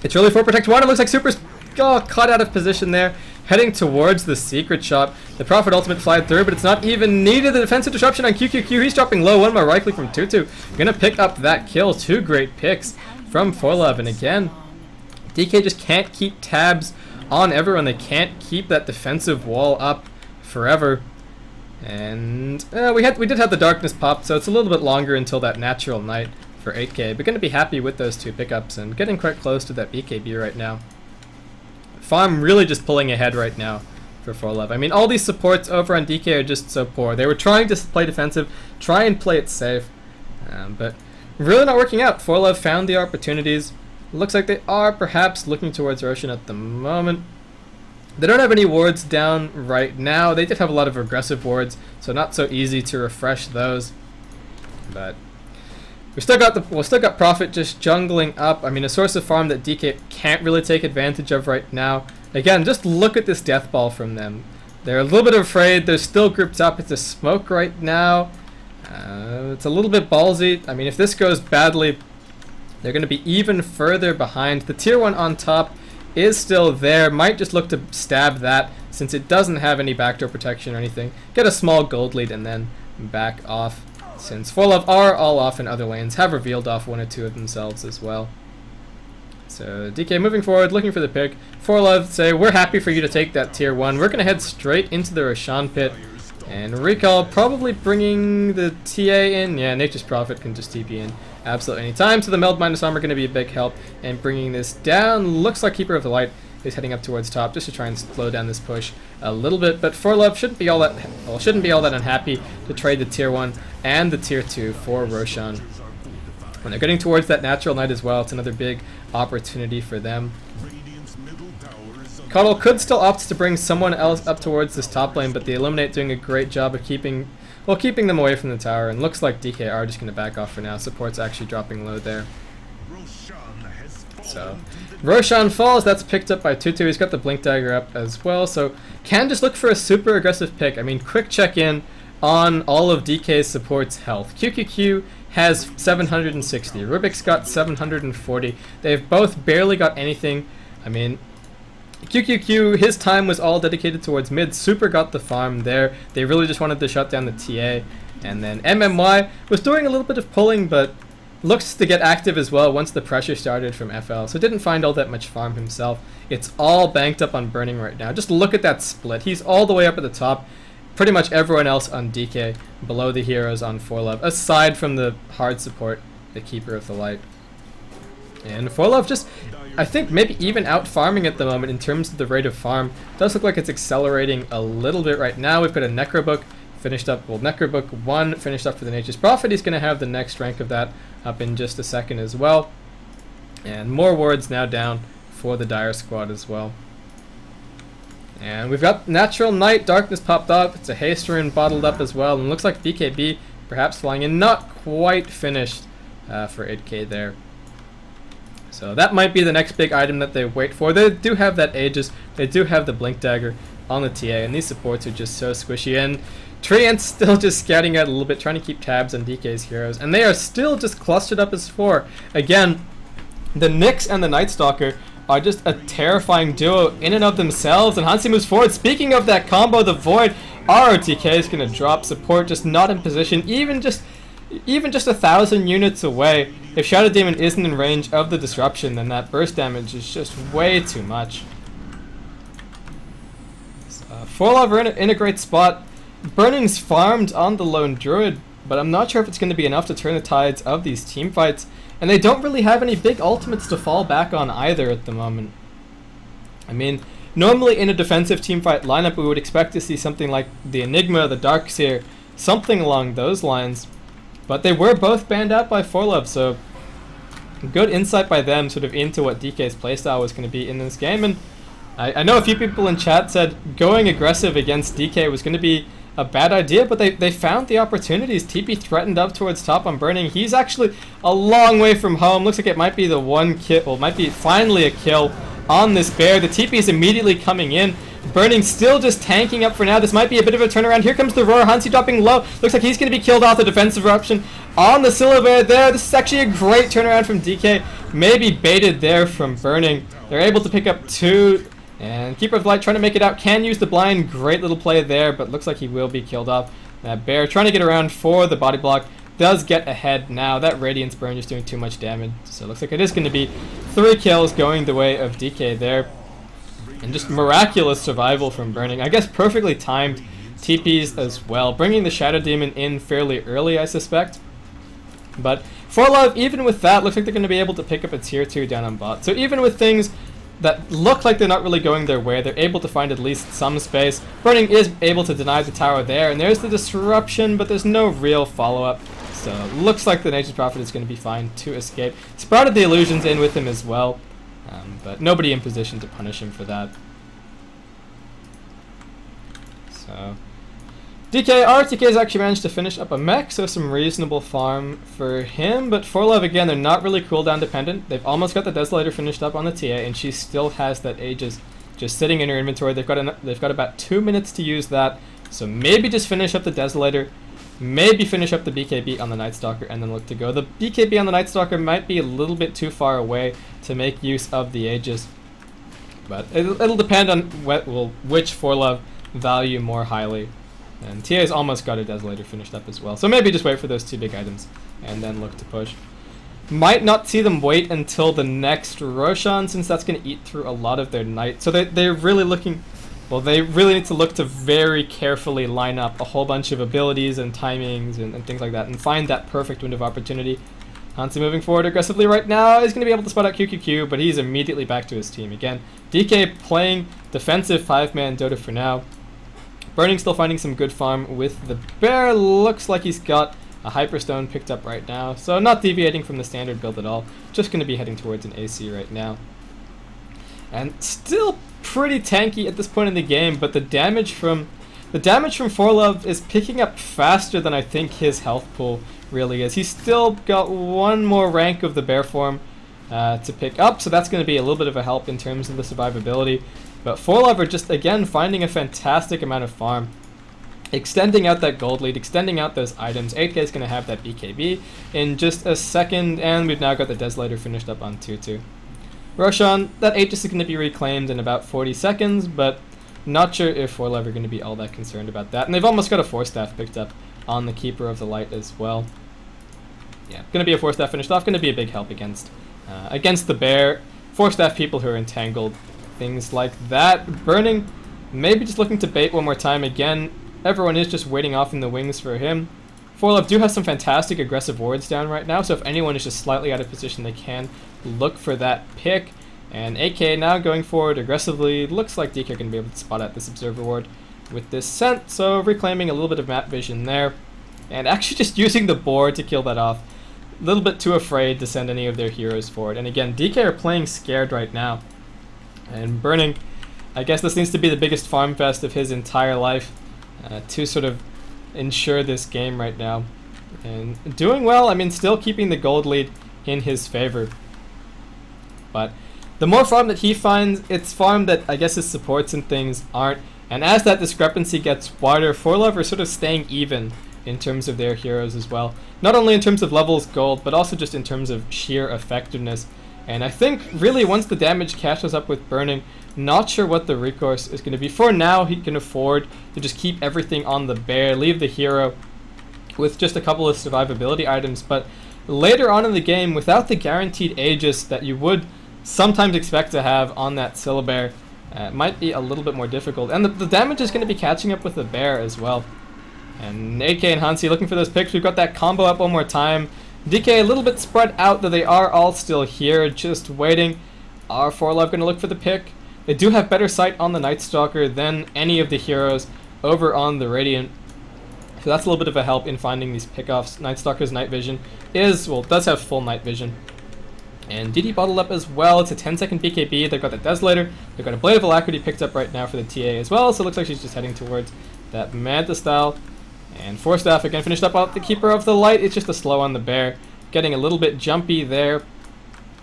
S1: it's really for Protect 1. It looks like Super's caught out of position there, heading towards the secret shop. The Prophet ultimate flied through, but it's not even needed. The defensive disruption on QQQ. He's dropping low. One more right click from Tutu. Gonna pick up that kill. Two great picks from For.Love. And again, DK just can't keep tabs on everyone. They can't keep that defensive wall up forever. And we did have the darkness pop, so it's a little bit longer until that natural night for 8k. But gonna be happy with those two pickups and getting quite close to that BKB right now. Farm really just pulling ahead right now for For.Love. I mean, all these supports over on DK are just so poor. They were trying to play defensive, try and play it safe, but really not working out. For.Love found the opportunities. Looks like they are perhaps looking towards Roshan at the moment. They don't have any wards down right now. They did have a lot of aggressive wards, so not so easy to refresh those. But we still got Prophet just jungling up. I mean, a source of farm that DK can't really take advantage of right now. Again, just look at this death ball from them. They're a little bit afraid. They're still grouped up. It's a smoke right now. It's a little bit ballsy. I mean, if this goes badly, they're going to be even further behind. The tier 1 on top is still there. Might just look to stab that since it doesn't have any backdoor protection or anything. Get a small gold lead and then back off, since For.Love are all off in other lanes, have revealed off one or two of themselves as well. So DK moving forward, looking for the pick. For.Love say, we're happy for you to take that tier 1. We're going to head straight into the Roshan pit. And Recall probably bringing the TA in. Yeah, Nature's Prophet can just TP in absolutely any time. So the Meld minus armor going to be a big help. And bringing this down, looks like Keeper of the Light is heading up towards top just to try and slow down this push a little bit. But For.Love shouldn't be all that unhappy to trade the tier 1 and the tier 2 for Roshan. When they're getting towards that natural night as well, it's another big opportunity for them. Cuddle could still opt to bring someone else up towards this top lane, but the Illuminate doing a great job of keeping them away from the tower, and looks like DK are just going to back off for now. Support's actually dropping low there. So Roshan falls. That's picked up by Tutu. He's got the Blink Dagger up as well, so can just look for a super aggressive pick. I mean, quick check-in on all of DK's support's health. QQQ has 760. Rubik's got 740. They've both barely got anything. I mean, QQQ, his time was all dedicated towards mid. Super got the farm there. They really just wanted to shut down the TA. And then MMY was doing a little bit of pulling, but looks to get active as well once the pressure started from FL. So didn't find all that much farm himself. It's all banked up on Burning right now. Just look at that split. He's all the way up at the top. Pretty much everyone else on DK below the heroes on For.Love, aside from the hard support, the Keeper of the Light. And For.Love just, I think, maybe even out farming at the moment in terms of the rate of farm. Does look like it's accelerating a little bit right now. We've got a Necrobook finished up, well, Necrobook 1 finished up for the Nature's Prophet. He's going to have the next rank of that up in just a second as well. And more wards now down for the Dire Squad as well. And we've got Natural Night, Darkness popped up. It's a Haste Rune bottled up as well. And looks like BKB perhaps flying in. Not quite finished for 8k there. So that might be the next big item that they wait for. They do have that Aegis. They do have the Blink Dagger on the TA. And these supports are just so squishy. And Treant's still just scouting out a little bit, trying to keep tabs on DK's heroes. And they are still just clustered up as 4. Again, the Nyx and the Night Stalker are just a terrifying duo in and of themselves, and Hansi moves forward. Speaking of that combo, the Void, ROTK is going to drop. Support just not in position, even just 1,000 units away. If Shadow Demon isn't in range of the disruption, then that burst damage is just way too much. For.Love are in a great spot. Burning's farmed on the Lone Druid, but I'm not sure if it's going to be enough to turn the tides of these team fights. And they don't really have any big ultimates to fall back on either at the moment. I mean, normally in a defensive teamfight lineup, we would expect to see something like the Enigma, the Darkseer, something along those lines. But they were both banned out by For.Love, so good insight by them sort of into what DK's playstyle was going to be in this game. And I know a few people in chat said going aggressive against DK was going to be a bad idea, but they found the opportunities. TP threatened up towards top on Burning. He's actually a long way from home. Looks like it might be the one kill, well, might be finally a kill on this bear. The TP is immediately coming in. Burning still just tanking up for now. This might be a bit of a turnaround. Here comes the roar. Hansi dropping low. Looks like he's going to be killed off the defensive eruption on the Silverbear there. This is actually a great turnaround from DK. Maybe baited there from Burning. They're able to pick up 2. And Keeper of Light trying to make it out. Can use the blind. Great little play there, but looks like he will be killed off. That bear trying to get around for the body block. Does get ahead now. That Radiance Burn just doing too much damage. So it looks like it is going to be 3 kills going the way of DK there. And just miraculous survival from Burning. I guess perfectly timed TPs as well. Bringing the Shadow Demon in fairly early, I suspect. But For.Love, even with that, looks like they're going to be able to pick up a tier 2 down on bot. So even with things that look like they're not really going their way, they're able to find at least some space. Burning is able to deny the tower there. And there's the disruption, but there's no real follow-up. So looks like the Nature's Prophet is going to be fine to escape. Sprouted the illusions in with him as well. But nobody in position to punish him for that. So RTK has actually managed to finish up a mech, so some reasonable farm for him. But For.Love, again, they're not really cooldown dependent. They've almost got the Desolator finished up on the TA, and she still has that Aegis just sitting in her inventory. They've got about 2 minutes to use that, so maybe just finish up the Desolator. Maybe finish up the BKB on the Night Stalker and then look to go. The BKB on the Night Stalker might be a little bit too far away to make use of the Aegis. But it'll depend on which For.Love value more highly. And TA's almost got a Desolator finished up as well. So maybe just wait for those 2 big items and then look to push. Might not see them wait until the next Roshan, since that's going to eat through a lot of their Night. So they're really looking... Well, they really need to look to very carefully line up a whole bunch of abilities and timings and things like that and find that perfect window of opportunity. Hansi moving forward aggressively right now. He's going to be able to spot out QQQ, but he's immediately back to his team again. DK playing defensive 5-man Dota for now. Burning still finding some good farm with the bear. Looks like he's got a Hyperstone picked up right now, so not deviating from the standard build at all. Just going to be heading towards an AC right now. And still pretty tanky at this point in the game, but the damage from For.Love is picking up faster than I think his health pool really is. He's still got 1 more rank of the bear form to pick up, so that's going to be a little bit of a help in terms of the survivability. But For.Love are just again finding a fantastic amount of farm, extending out that gold lead, extending out those items. 8K is going to have that BKB in just a second, and we've now got the Desolator finished up on 2-2. Roshan, that Aegis is going to be reclaimed in about 40 seconds, but not sure if For.Love are going to be all that concerned about that. And they've almost got a 4-staff picked up on the Keeper of the Light as well. Yeah, going to be a 4-staff finished off, going to be a big help against the bear. 4-staff people who are entangled, things like that. Burning, maybe just looking to bait one more time again. Everyone is just waiting off in the wings for him. For.Love do have some fantastic aggressive wards down right now, so if anyone is just slightly out of position, they can look for that pick. And AK now going forward aggressively. Looks like DK can be able to spot out this Observer ward with this scent, so reclaiming a little bit of map vision there. And actually just using the board to kill that off. A little bit too afraid to send any of their heroes forward. And again, DK are playing scared right now. And Burning, I guess this needs to be the biggest farm fest of his entire life to sort of ensure this game right now. And doing well, I mean, still keeping the gold lead in his favor. But the more farm that he finds, it's farm that I guess his supports and things aren't. And as that discrepancy gets wider, For.Love are sort of staying even in terms of their heroes as well. Not only in terms of levels gold, but also just in terms of sheer effectiveness. And I think really once the damage catches up with Burning, not sure what the recourse is going to be. For now, he can afford to just keep everything on the bear, leave the hero with just a couple of survivability items. But later on in the game, without the guaranteed Aegis that you would sometimes expect to have on that Syllabear, it might be a little bit more difficult. And the damage is going to be catching up with the bear as well. And AK and Hansi looking for those picks. We've got that combo up one more time. DK a little bit spread out, though they are all still here, just waiting. Are For.Love going to look for the pick? They do have better sight on the Night Stalker than any of the heroes over on the Radiant. So that's a little bit of a help in finding these pickoffs. Night Stalker's night vision does have full night vision. And DD bottled up as well. It's a 10-second BKB. They've got the Desolator. They've got a Blade of Alacrity picked up right now for the TA as well. So it looks like she's just heading towards that Manta style. And Force Staff again finished up off the Keeper of the Light. It's just a slow on the bear. Getting a little bit jumpy there.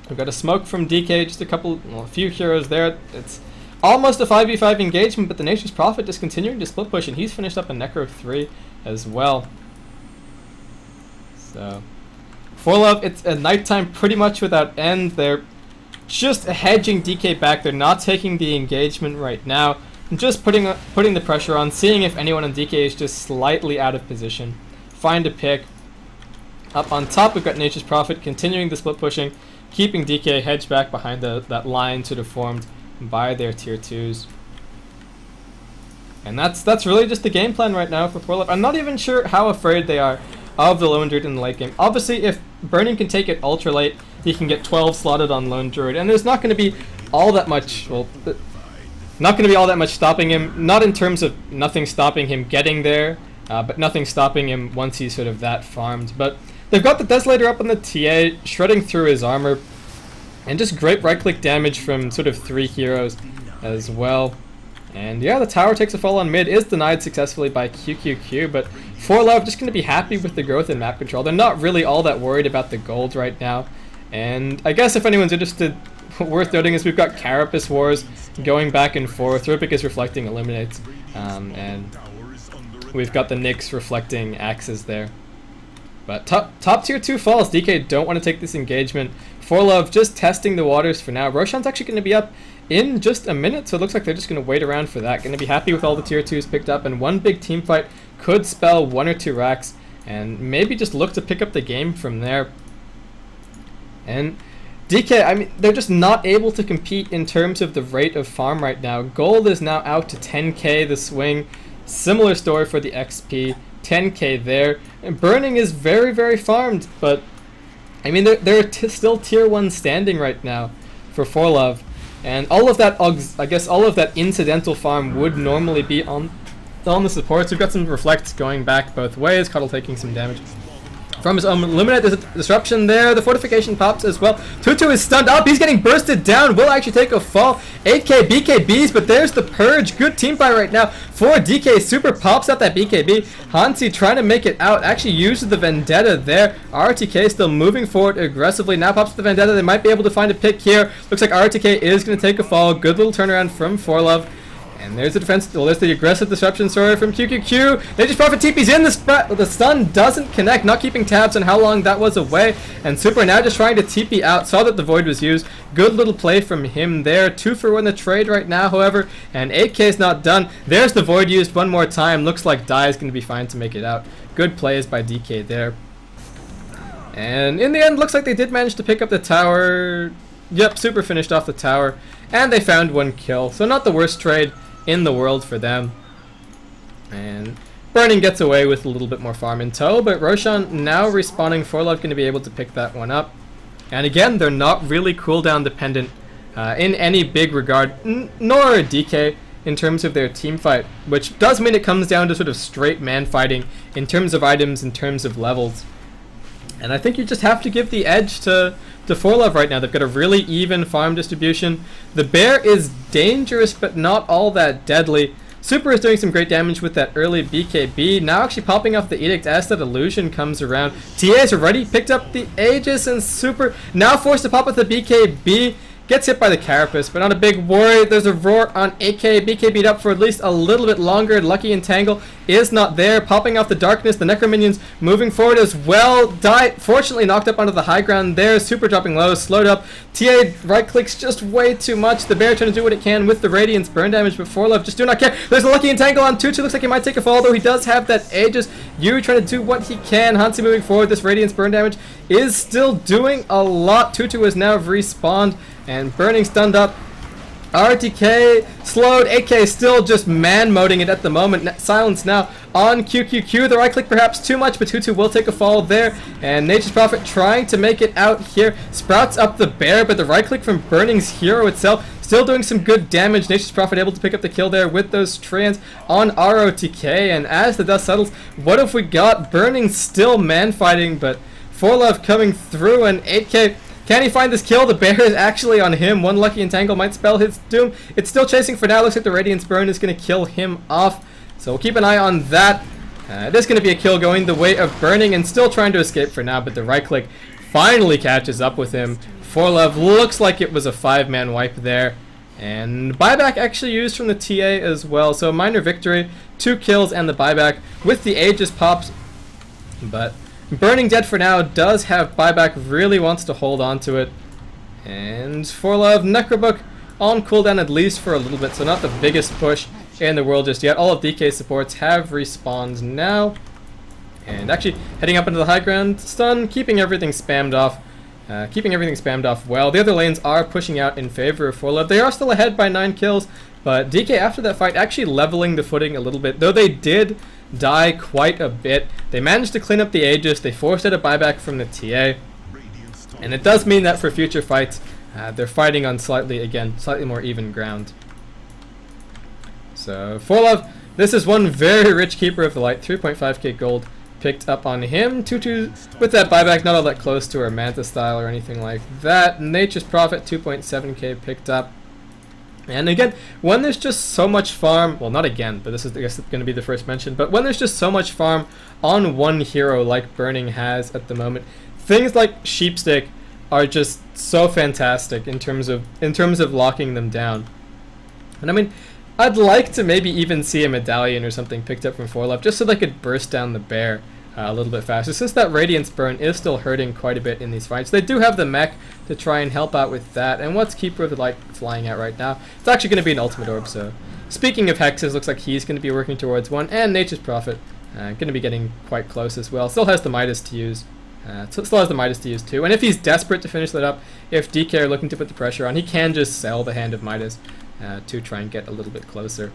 S1: We've got a smoke from DK. Just a few heroes there. It's almost a 5v5 engagement, but the Nature's Prophet just continuing to split push. And he's finished up a Necro 3 as well. So For.Love, it's a nighttime pretty much without end. They're just hedging DK back. They're not taking the engagement right now. Just putting the pressure on, seeing if anyone on DK is just slightly out of position. Find a pick. Up on top, we've got Nature's Prophet continuing the split pushing, keeping DK hedged back behind that line sort of formed by their tier 2s. And that's really just the game plan right now for For.Love. I'm not even sure how afraid they are of the Lone Druid in the late game. Obviously, if Burning can take it ultra late, he can get 12 slotted on Lone Druid, and there's not going to be all that much, well, not going to be all that much stopping him, not in terms of nothing stopping him getting there, but nothing stopping him once he's sort of that farmed. But they've got the Desolator up on the TA, shredding through his armor, and just great right-click damage from sort of 3 heroes as well. And yeah, the tower takes a fall on mid, is denied successfully by QQQ, but For.Love just going to be happy with the growth in map control. They're not really all that worried about the gold right now. And I guess if anyone's interested, worth noting is we've got Carapace Wars going back and forth. Rubic is reflecting Eliminates, and we've got the Nyx reflecting Axes there. But top tier 2 falls. DK don't want to take this engagement. For.Love just testing the waters for now. Roshan's actually going to be up in just a minute, so it looks like they're just going to wait around for that. Going to be happy with all the tier 2s picked up, and one big team fight could spell 1 or 2 racks, and maybe just look to pick up the game from there. And DK, I mean, they're just not able to compete in terms of the rate of farm right now. Gold is now out to 10k the swing. Similar story for the XP, 10k there. And Burning is very, very farmed, but I mean, they're still tier 1 standing right now for For.Love. And all of that, I guess all of that incidental farm would normally be on the supports. We've got some reflects going back both ways. Cuddle taking some damage from his own Eliminate. There's a disruption there. The fortification pops as well. Tutu is stunned up. He's getting bursted down. Will actually take a fall. 8k BKBs, but there's the purge. Good team fight right now for DK. Super pops out that BKB. Hansi trying to make it out. Actually uses the Vendetta there. RTK still moving forward aggressively. Now pops the Vendetta. They might be able to find a pick here. Looks like RTK is going to take a fall. Good little turnaround from For.Love. And there's the defense. Well, there's the aggressive disruption story from QQQ. They just Prophet TP's in. The stun doesn't connect. Not keeping tabs on how long that was away. And Super now just trying to TP out. Saw that the Void was used. Good little play from him there. 2 for 1 the trade right now, however. And 8k is not done. There's the Void used one more time. Looks like Die is going to be fine to make it out. Good plays by DK there. And in the end, looks like they did manage to pick up the tower. Yep, Super finished off the tower. And they found 1 kill. So not the worst trade in the world for them. And Burning gets away with a little bit more farm in tow, but Roshan now respawning. For.Love going to be able to pick that one up. And again, they're not really cooldown dependent in any big regard, nor a DK in terms of their team fight, which does mean it comes down to sort of straight man fighting in terms of items, in terms of levels. And I think you just have to give the edge to For.Love right now. They've got a really even farm distribution. The bear is dangerous, but not all that deadly. Super is doing some great damage with that early BKB. Now actually popping off the Edict as that illusion comes around. TA has already picked up the Aegis, and Super now forced to pop with the BKB. Gets hit by the Carapace, but not a big worry. There's a roar on AK. BK beat up for at least a little bit longer. Lucky Entangle is not there. Popping off the Darkness. The Necro Minions moving forward as well. Die, fortunately knocked up onto the high ground there. Super dropping low, slowed up. TA right clicks just way too much. The bear trying to do what it can with the Radiance burn damage, but For.Love just do not care. There's a Lucky Entangle on Tutu. Looks like he might take a fall, though he does have that Aegis. Yu trying to do what he can. Hansi moving forward. This Radiance burn damage is still doing a lot. Tutu is now respawned. And Burning stunned up. RTK slowed. AK still just man-moding it at the moment. Silence now on QQQ. The right click perhaps too much, but Tutu will take a fall there. And Nature's Prophet trying to make it out here. Sprouts up the bear, but the right click from Burning's hero itself still doing some good damage. Nature's Prophet able to pick up the kill there with those trans on ROTK. And as the dust settles, what have we got? Burning still man-fighting, but For.Love coming through, and 8k Can he find this kill? The bear is actually on him. One lucky entangle might spell his doom. It's still chasing for now. Looks like the Radiance Burn is going to kill him off. So we'll keep an eye on that. It is going to be a kill going the way of Burning and still trying to escape for now, but the right click finally catches up with him. For.Love looks like it was a 5-man wipe there. And buyback actually used from the TA as well. So minor victory, 2 kills and the buyback with the Aegis pops. But Burning dead for now, does have buyback, really wants to hold on to it. And For.Love, Necrobook on cooldown at least for a little bit, so not the biggest push in the world just yet. All of DK's supports have respawned now. And actually heading up into the high ground, stun, keeping everything spammed off. Well. The other lanes are pushing out in favor of For.Love. They are still ahead by 9 kills, but DK after that fight actually leveling the footing a little bit. Though they did die quite a bit, they managed to clean up the Aegis, they forced out a buyback from the TA. And it does mean that for future fights, they're fighting on slightly more even ground. So For.Love, this is one very rich Keeper of the Light, 3.5k gold picked up on him. 2-2 with that buyback, not all that close to our Manta style or anything like that. Nature's Prophet, 2.7k picked up. And again, when there's just so much farm, well not again, but this is I guess going to be the first mention, but when there's just so much farm on one hero like Burning has at the moment, things like Sheepstick are just so fantastic in terms of locking them down. And I mean, I'd like to maybe even see a medallion or something picked up from For.Love just so they could burst down the bear a little bit faster, since that Radiance Burn is still hurting quite a bit in these fights. They do have the mech to try and help out with that, and what's Keeper of the Light flying at right now? It's actually going to be an Ultimate Orb, so speaking of hexes, looks like he's going to be working towards one, and Nature's Prophet going to be getting quite close as well. Still has the Midas to use. Still has the Midas to use too, and if he's desperate to finish that up, if DK are looking to put the pressure on, he can just sell the Hand of Midas to try and get a little bit closer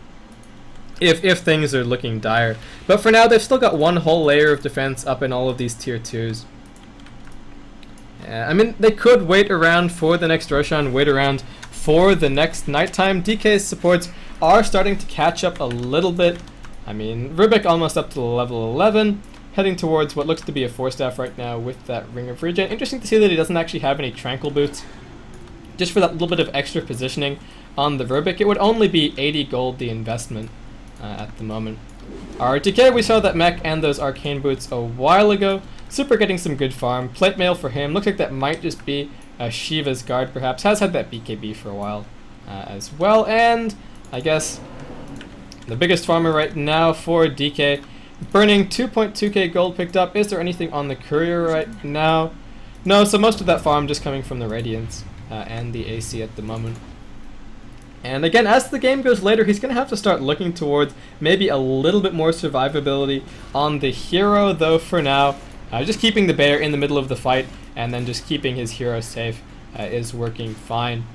S1: if things are looking dire. But for now, they've still got one whole layer of defense up in all of these tier 2s. I mean, they could wait around for the next Roshan, wait around for the next nighttime. DK's supports are starting to catch up a little bit. I mean, Rubik almost up to level 11, heading towards what looks to be a 4-staff right now with that Ring of Regen. Interesting to see that he doesn't actually have any Tranquil Boots, just for that little bit of extra positioning on the Rubik. It would only be 80 gold the investment at the moment. Our DK, we saw that mech and those Arcane Boots a while ago. Super getting some good farm. Plate Mail for him. Looks like that might just be a Shiva's Guard perhaps. Has had that BKB for a while as well. And I guess the biggest farmer right now for DK. Burning, 2.2k gold picked up. Is there anything on the Courier right now? No, so most of that farm just coming from the Radiance and the AC at the moment. And again, as the game goes later, he's going to have to start looking towards maybe a little bit more survivability on the hero, though for now, just keeping the bear in the middle of the fight and then just keeping his hero safe is working fine.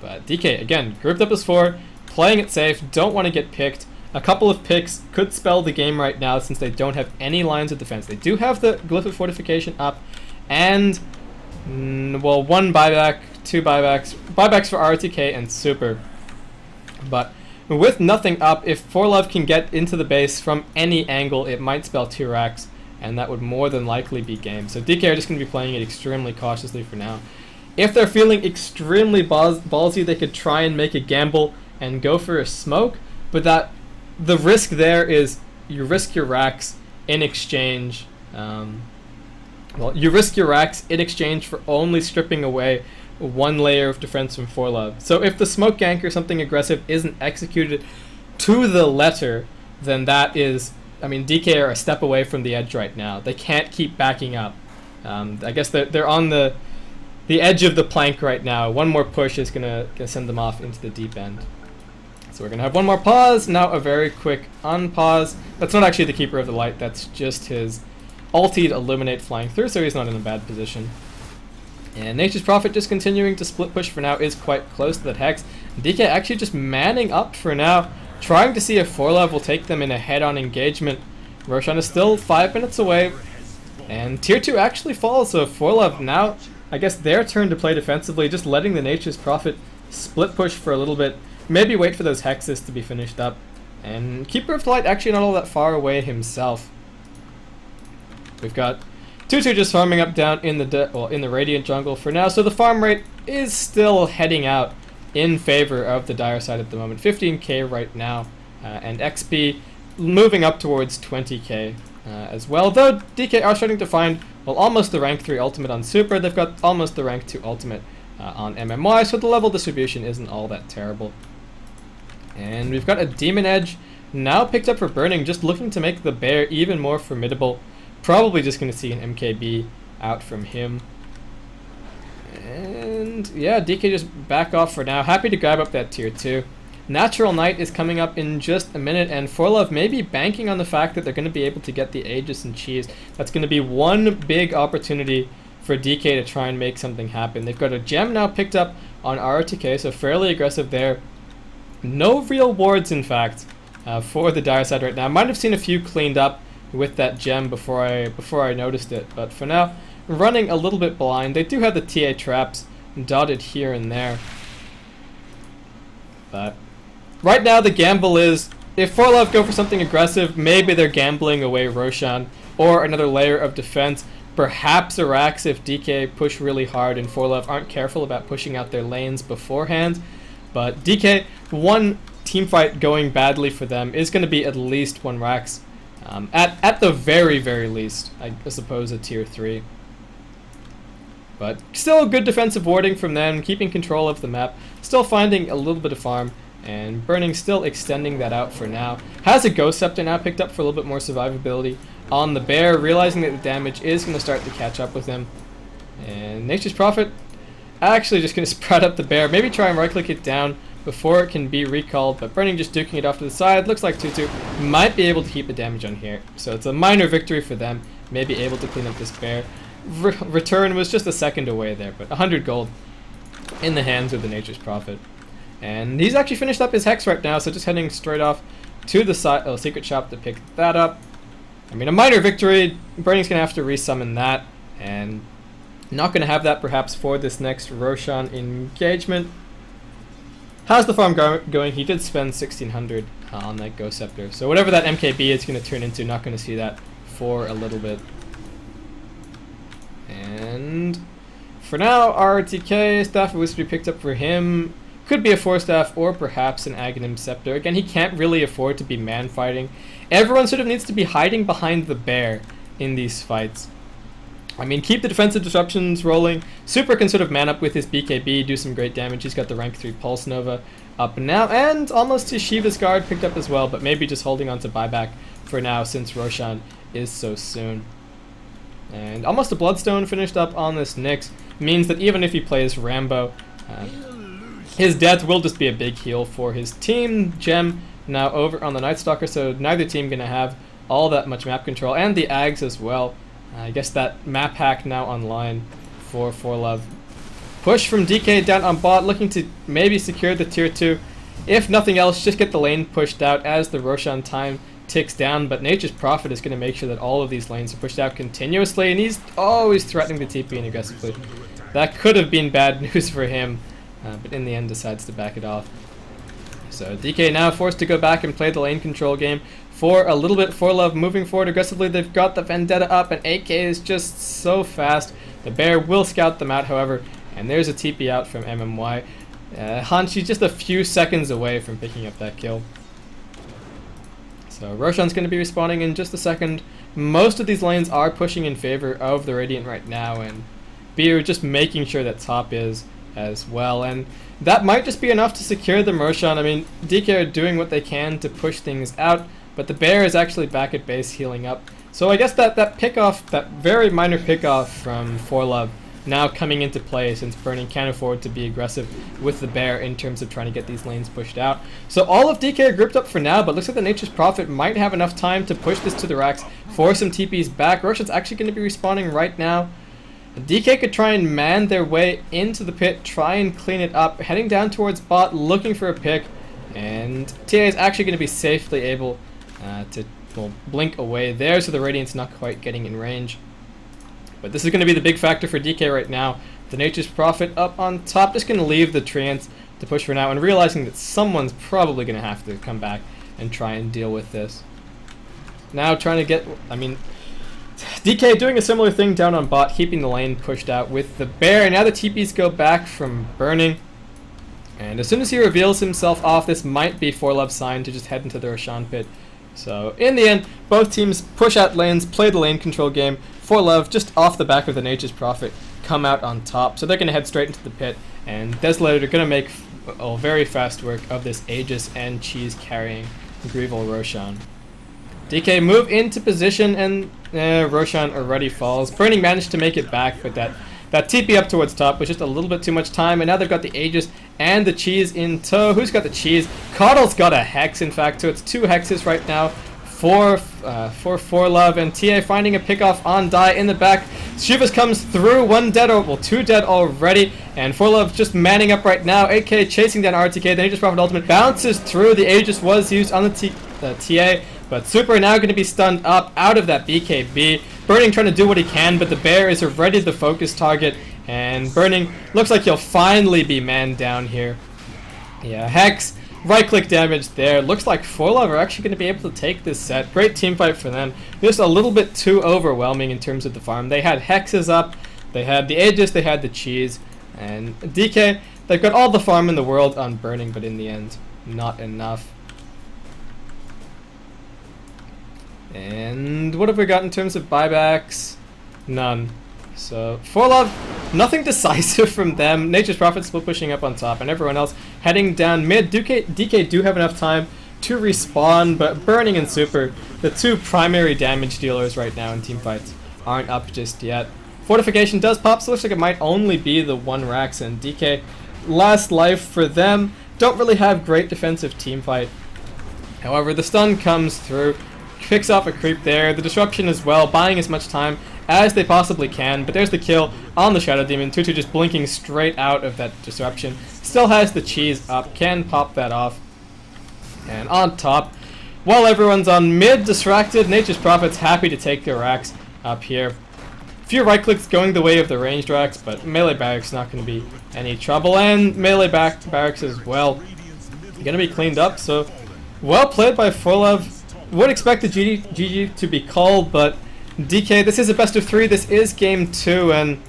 S1: But DK, again, grouped up as 4, playing it safe, don't want to get picked. A couple of picks could spell the game right now since they don't have any lines of defense. They do have the Glyph of Fortification up, and, well, 1 buyback, 2 buybacks. Buybacks for RTK and Super. But with nothing up, if For.Love can get into the base from any angle, it might spell 2 racks, and that would more than likely be game. So DK are just going to be playing it extremely cautiously for now. If they're feeling extremely ballsy, they could try and make a gamble and go for a smoke, but the risk there is you risk your racks in exchange. You risk your racks in exchange for only stripping away 1 layer of defense from For.Love. So if the smoke gank or something aggressive isn't executed to the letter, then that is, I mean, DK are a step away from the edge right now. They can't keep backing up. I guess they're on the edge of the plank right now. One more push is gonna send them off into the deep end. So we're gonna have one more pause, now a very quick unpause. That's not actually the Keeper of the Light, that's just his ultied Illuminate flying through, so he's not in a bad position. And Nature's Prophet just continuing to split push for now, is quite close to that Hex. DK actually just manning up for now, trying to see if For.Love will take them in a head-on engagement. Roshan is still 5 minutes away, and Tier 2 actually falls, so For.Love now, I guess their turn to play defensively, just letting the Nature's Prophet split push for a little bit, maybe wait for those Hexes to be finished up. And Keeper of the Light actually not all that far away himself. We've got 2-2 just farming up down in the in the Radiant jungle for now, so the farm rate is still heading out in favor of the Dire side at the moment. 15k right now, and XP moving up towards 20k as well. Though DK are starting to find, well, almost the rank 3 ultimate on Super. They've got almost the rank 2 ultimate on MMY, so the level distribution isn't all that terrible. And we've got a Demon Edge now picked up for Burning, just looking to make the bear even more formidable. Probably just going to see an MKB out from him. And yeah, DK just back off for now. Happy to grab up that tier 2. Natural Night is coming up in just a minute, and For.Love may be banking on the fact that they're going to be able to get the Aegis and Cheese. That's going to be one big opportunity for DK to try and make something happen. They've got a gem now picked up on RTK, so fairly aggressive there. No real wards, in fact, for the Dire side right now. Might have seen a few cleaned up with that gem before I noticed it, but for now, running a little bit blind. They do have the TA traps dotted here and there, but right now the gamble is, if For.Love go for something aggressive, maybe they're gambling away Roshan or another layer of defense. Perhaps Arax if DK push really hard and For.Love aren't careful about pushing out their lanes beforehand. But DK, one team fight going badly for them is going to be at least one Rax. At the very, very least, I suppose a tier 3. But still good defensive warding from them, keeping control of the map, still finding a little bit of farm, and Burning still extending that out for now. Has a Ghost Scepter now picked up for a little bit more survivability on the bear, realizing that the damage is going to start to catch up with him. And Nature's Prophet actually just going to sprout up the bear, maybe try and right click it down before it can be recalled, but Burning just duking it off to the side. Looks like 2-2 might be able to keep the damage on here, so it's a minor victory for them, maybe able to clean up this bear. Return was just a second away there, but 100 gold in the hands of the Nature's Prophet. And he's actually finished up his Hex right now, so just heading straight off to the secret shop to pick that up. I mean, a minor victory. Burning's going to have to resummon that, and not going to have that perhaps for this next Roshan engagement. How's the farm going? He did spend 1600 on that Ghost Scepter, so whatever that MKB is going to turn into, not going to see that for a little bit. And for now, RTK, Staff of Wizardry picked up for him. Could be a 4-staff or perhaps an Aghanim Scepter. Again, he can't really afford to be man-fighting. Everyone sort of needs to be hiding behind the bear in these fights. I mean, keep the defensive disruptions rolling. Super can sort of man up with his BKB, do some great damage. He's got the rank 3 Pulse Nova up now, and almost his Shiva's Guard picked up as well, but maybe just holding on to buyback for now since Roshan is so soon. And almost a Bloodstone finished up on this Nyx means that even if he plays Rambo, his death will just be a big heal for his team. Gem now over on the Night Stalker, so neither team going to have all that much map control, and the Ags as well. I guess that map hack now online for For.Love. Push from DK down on bot, looking to maybe secure the tier 2. If nothing else, just get the lane pushed out as the Roshan time ticks down, but Nature's Prophet is going to make sure that all of these lanes are pushed out continuously, and he's always threatening the TP and aggressively. That could have been bad news for him, but in the end decides to back it off. So DK now forced to go back and play the lane control game for a little bit. For.Love moving forward aggressively. They've got the Vendetta up, and AK is just so fast. The bear will scout them out, however, and there's a TP out from MMY. Hanshi just a few seconds away from picking up that kill. So Roshan's going to be respawning in just a second. Most of these lanes are pushing in favor of the Radiant right now, and Beer just making sure that top is as well. And that might just be enough to secure the Roshan. I mean, DK are doing what they can to push things out, but the bear is actually back at base healing up. So I guess that pickoff, that very minor pickoff from For.Love now coming into play, since Burning can't afford to be aggressive with the bear in terms of trying to get these lanes pushed out. So all of DK are grouped up for now, but looks like the Nature's Prophet might have enough time to push this to the racks for some TPs back. Roshan's actually going to be respawning right now. DK could try and man their way into the pit, try and clean it up, heading down towards bot, looking for a pick, and TA is actually going to be safely able to blink away there, so the Radiant's not quite getting in range. But this is going to be the big factor for DK right now. The Nature's Prophet up on top, just going to leave the Treants to push for now, and realizing that someone's probably going to have to come back and try and deal with this. Now trying to get, I mean, DK doing a similar thing down on bot, keeping the lane pushed out with the bear. Now the TPs go back from burning. And as soon as he reveals himself off, this might be For.Love's sign to just head into the Roshan pit. So in the end, both teams push out lanes, play the lane control game. For.Love, just off the back of the Nature's Prophet, come out on top. So they're going to head straight into the pit. And Desolator are going to make very fast work of this Aegis and Cheese carrying Greevil Roshan. DK move into position and Roshan already falls. Burning managed to make it back, but that TP up towards top was just a little bit too much time, and now they've got the Aegis and the Cheese in tow. Who's got the Cheese? Coddle's got a Hex, in fact, so it's 2 Hexes right now for For.Love, and TA finding a pickoff on Die in the back. Shivas comes through, 1 dead, well 2 dead already, and For.Love just manning up right now. AK chasing down RTK, the Aegis Prophet ultimate bounces through. The Aegis was used on the TA, but Super now going to be stunned up out of that BKB. Burning trying to do what he can, but the bear is already the focus target, and Burning looks like he'll finally be manned down here. Yeah, Hex, right-click damage there. Looks like For.Love are actually going to be able to take this set. Great team fight for them. Just a little bit too overwhelming in terms of the farm. They had Hexes up, they had the Aegis, they had the Cheese, and DK, they've got all the farm in the world on Burning, but in the end, not enough. And what have we got in terms of buybacks? None. So, For.Love, nothing decisive from them. Nature's Prophet still pushing up on top, and everyone else heading down mid. DK do have enough time to respawn, but Burning and Super, the 2 primary damage dealers right now in team fights, aren't up just yet. Fortification does pop, so looks like it might only be the 1 Rax, and DK, last life for them. Don't really have great defensive team fight. However, the stun comes through. Picks off a creep there, the disruption as well, buying as much time as they possibly can, but there's the kill on the Shadow Demon. Tutu just blinking straight out of that disruption. Still has the Cheese up, can pop that off. And on top, while everyone's on mid distracted, Nature's Prophet's happy to take their racks up here. Few right clicks going the way of the ranged racks, but melee barracks not going to be any trouble, and melee barracks as well going to be cleaned up. So well played by For.Love. Would expect the GG to be called, but DK, this is a best of 3, this is game 2, and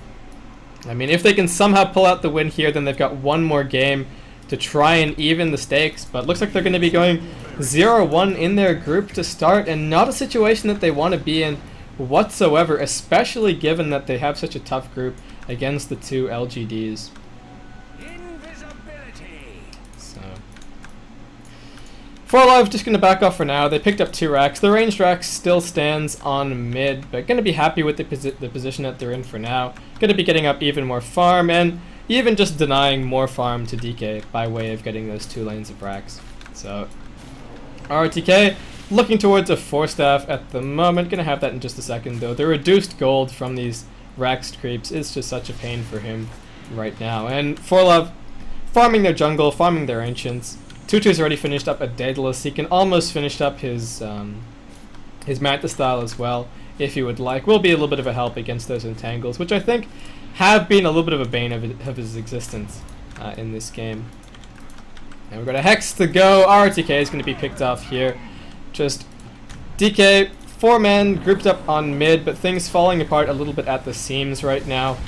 S1: I mean, if they can somehow pull out the win here, then they've got 1 more game to try and even the stakes, but looks like they're going to be going 0-1 in their group to start, and not a situation that they want to be in whatsoever, especially given that they have such a tough group against the 2 LGDs. For.Love just going to back off for now. They picked up 2 racks. The ranged rack still stands on mid, but going to be happy with the position that they're in for now. Going to be getting up even more farm, and even just denying more farm to DK by way of getting those 2 lanes of racks. So, RTK looking towards a 4-staff at the moment. Going to have that in just a second, though. The reduced gold from these racks creeps is just such a pain for him right now. And For.Love farming their jungle, farming their ancients. Tutu's already finished up a Daedalus. He can almost finish up his Manta style as well, if he would like. Will be a little bit of a help against those entangles, which I think have been a little bit of a bane of his existence in this game. And we've got a Hex to go. RTK is going to be picked off here. Just DK, 4-man grouped up on mid, but things falling apart a little bit at the seams right now.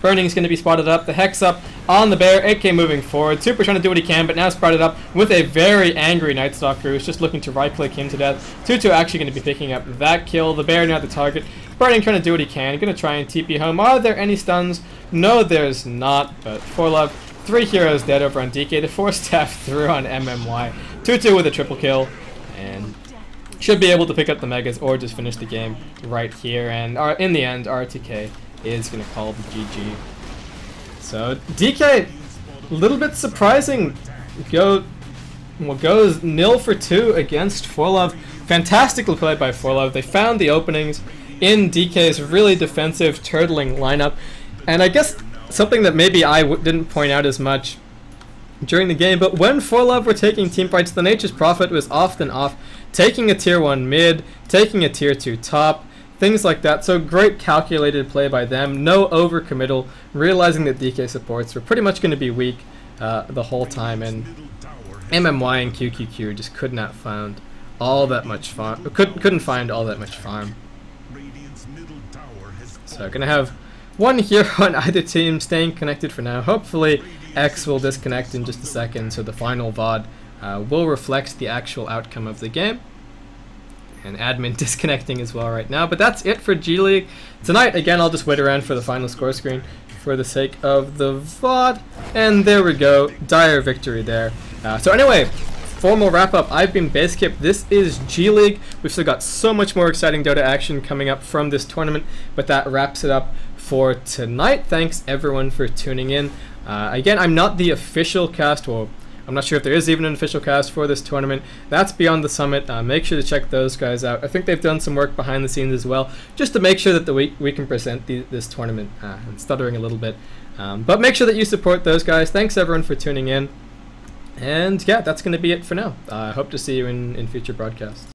S1: Burning is going to be spotted up. The Hex up on the bear. AK moving forward. Super trying to do what he can, but now spotted up with a very angry Night Stalker who's just looking to right-click him to death. Tutu actually going to be picking up that kill. The bear now the target. Burning trying to do what he can. Going to try and TP home. Are there any stuns? No, there's not. But For.Love, 3 heroes dead over on DK. The 4-staff through on MMY. Tutu with a triple kill. And should be able to pick up the Megas or just finish the game right here. And in the end, RTK is going to call the GG. So DK, a little bit surprising, goes 0 for 2 against For.Love. Fantastically played by For.Love. They found the openings in DK's really defensive turtling lineup, and I guess something that maybe I didn't point out as much during the game, but when For.Love were taking team fights, the Nature's Prophet was often off, taking a tier 1 mid, taking a tier 2 top, things like that. So great calculated play by them, no overcommittal, realizing that DK supports were pretty much going to be weak the whole time, and MMY and QQQ just could not find all that much farm. Couldn't find all that much farm. So gonna have one hero on either team staying connected for now. Hopefully X will disconnect in just a second, so the final VOD will reflect the actual outcome of the game. And admin disconnecting as well right now. But that's it for G League. Tonight, again, I'll just wait around for the final score screen for the sake of the VOD. And there we go. Dire victory there. So anyway, formal wrap-up. I've been Baseskip. This is G League. We've still got so much more exciting Dota action coming up from this tournament. But that wraps it up for tonight. Thanks, everyone, for tuning in. Again, I'm not the official cast. Well, I'm not sure if there is even an official cast for this tournament. That's Beyond the Summit. Make sure to check those guys out. I think they've done some work behind the scenes as well, just to make sure that we can present this tournament. I'm stuttering a little bit. But make sure that you support those guys. Thanks, everyone, for tuning in. And yeah, that's going to be it for now. I hope to see you in future broadcasts.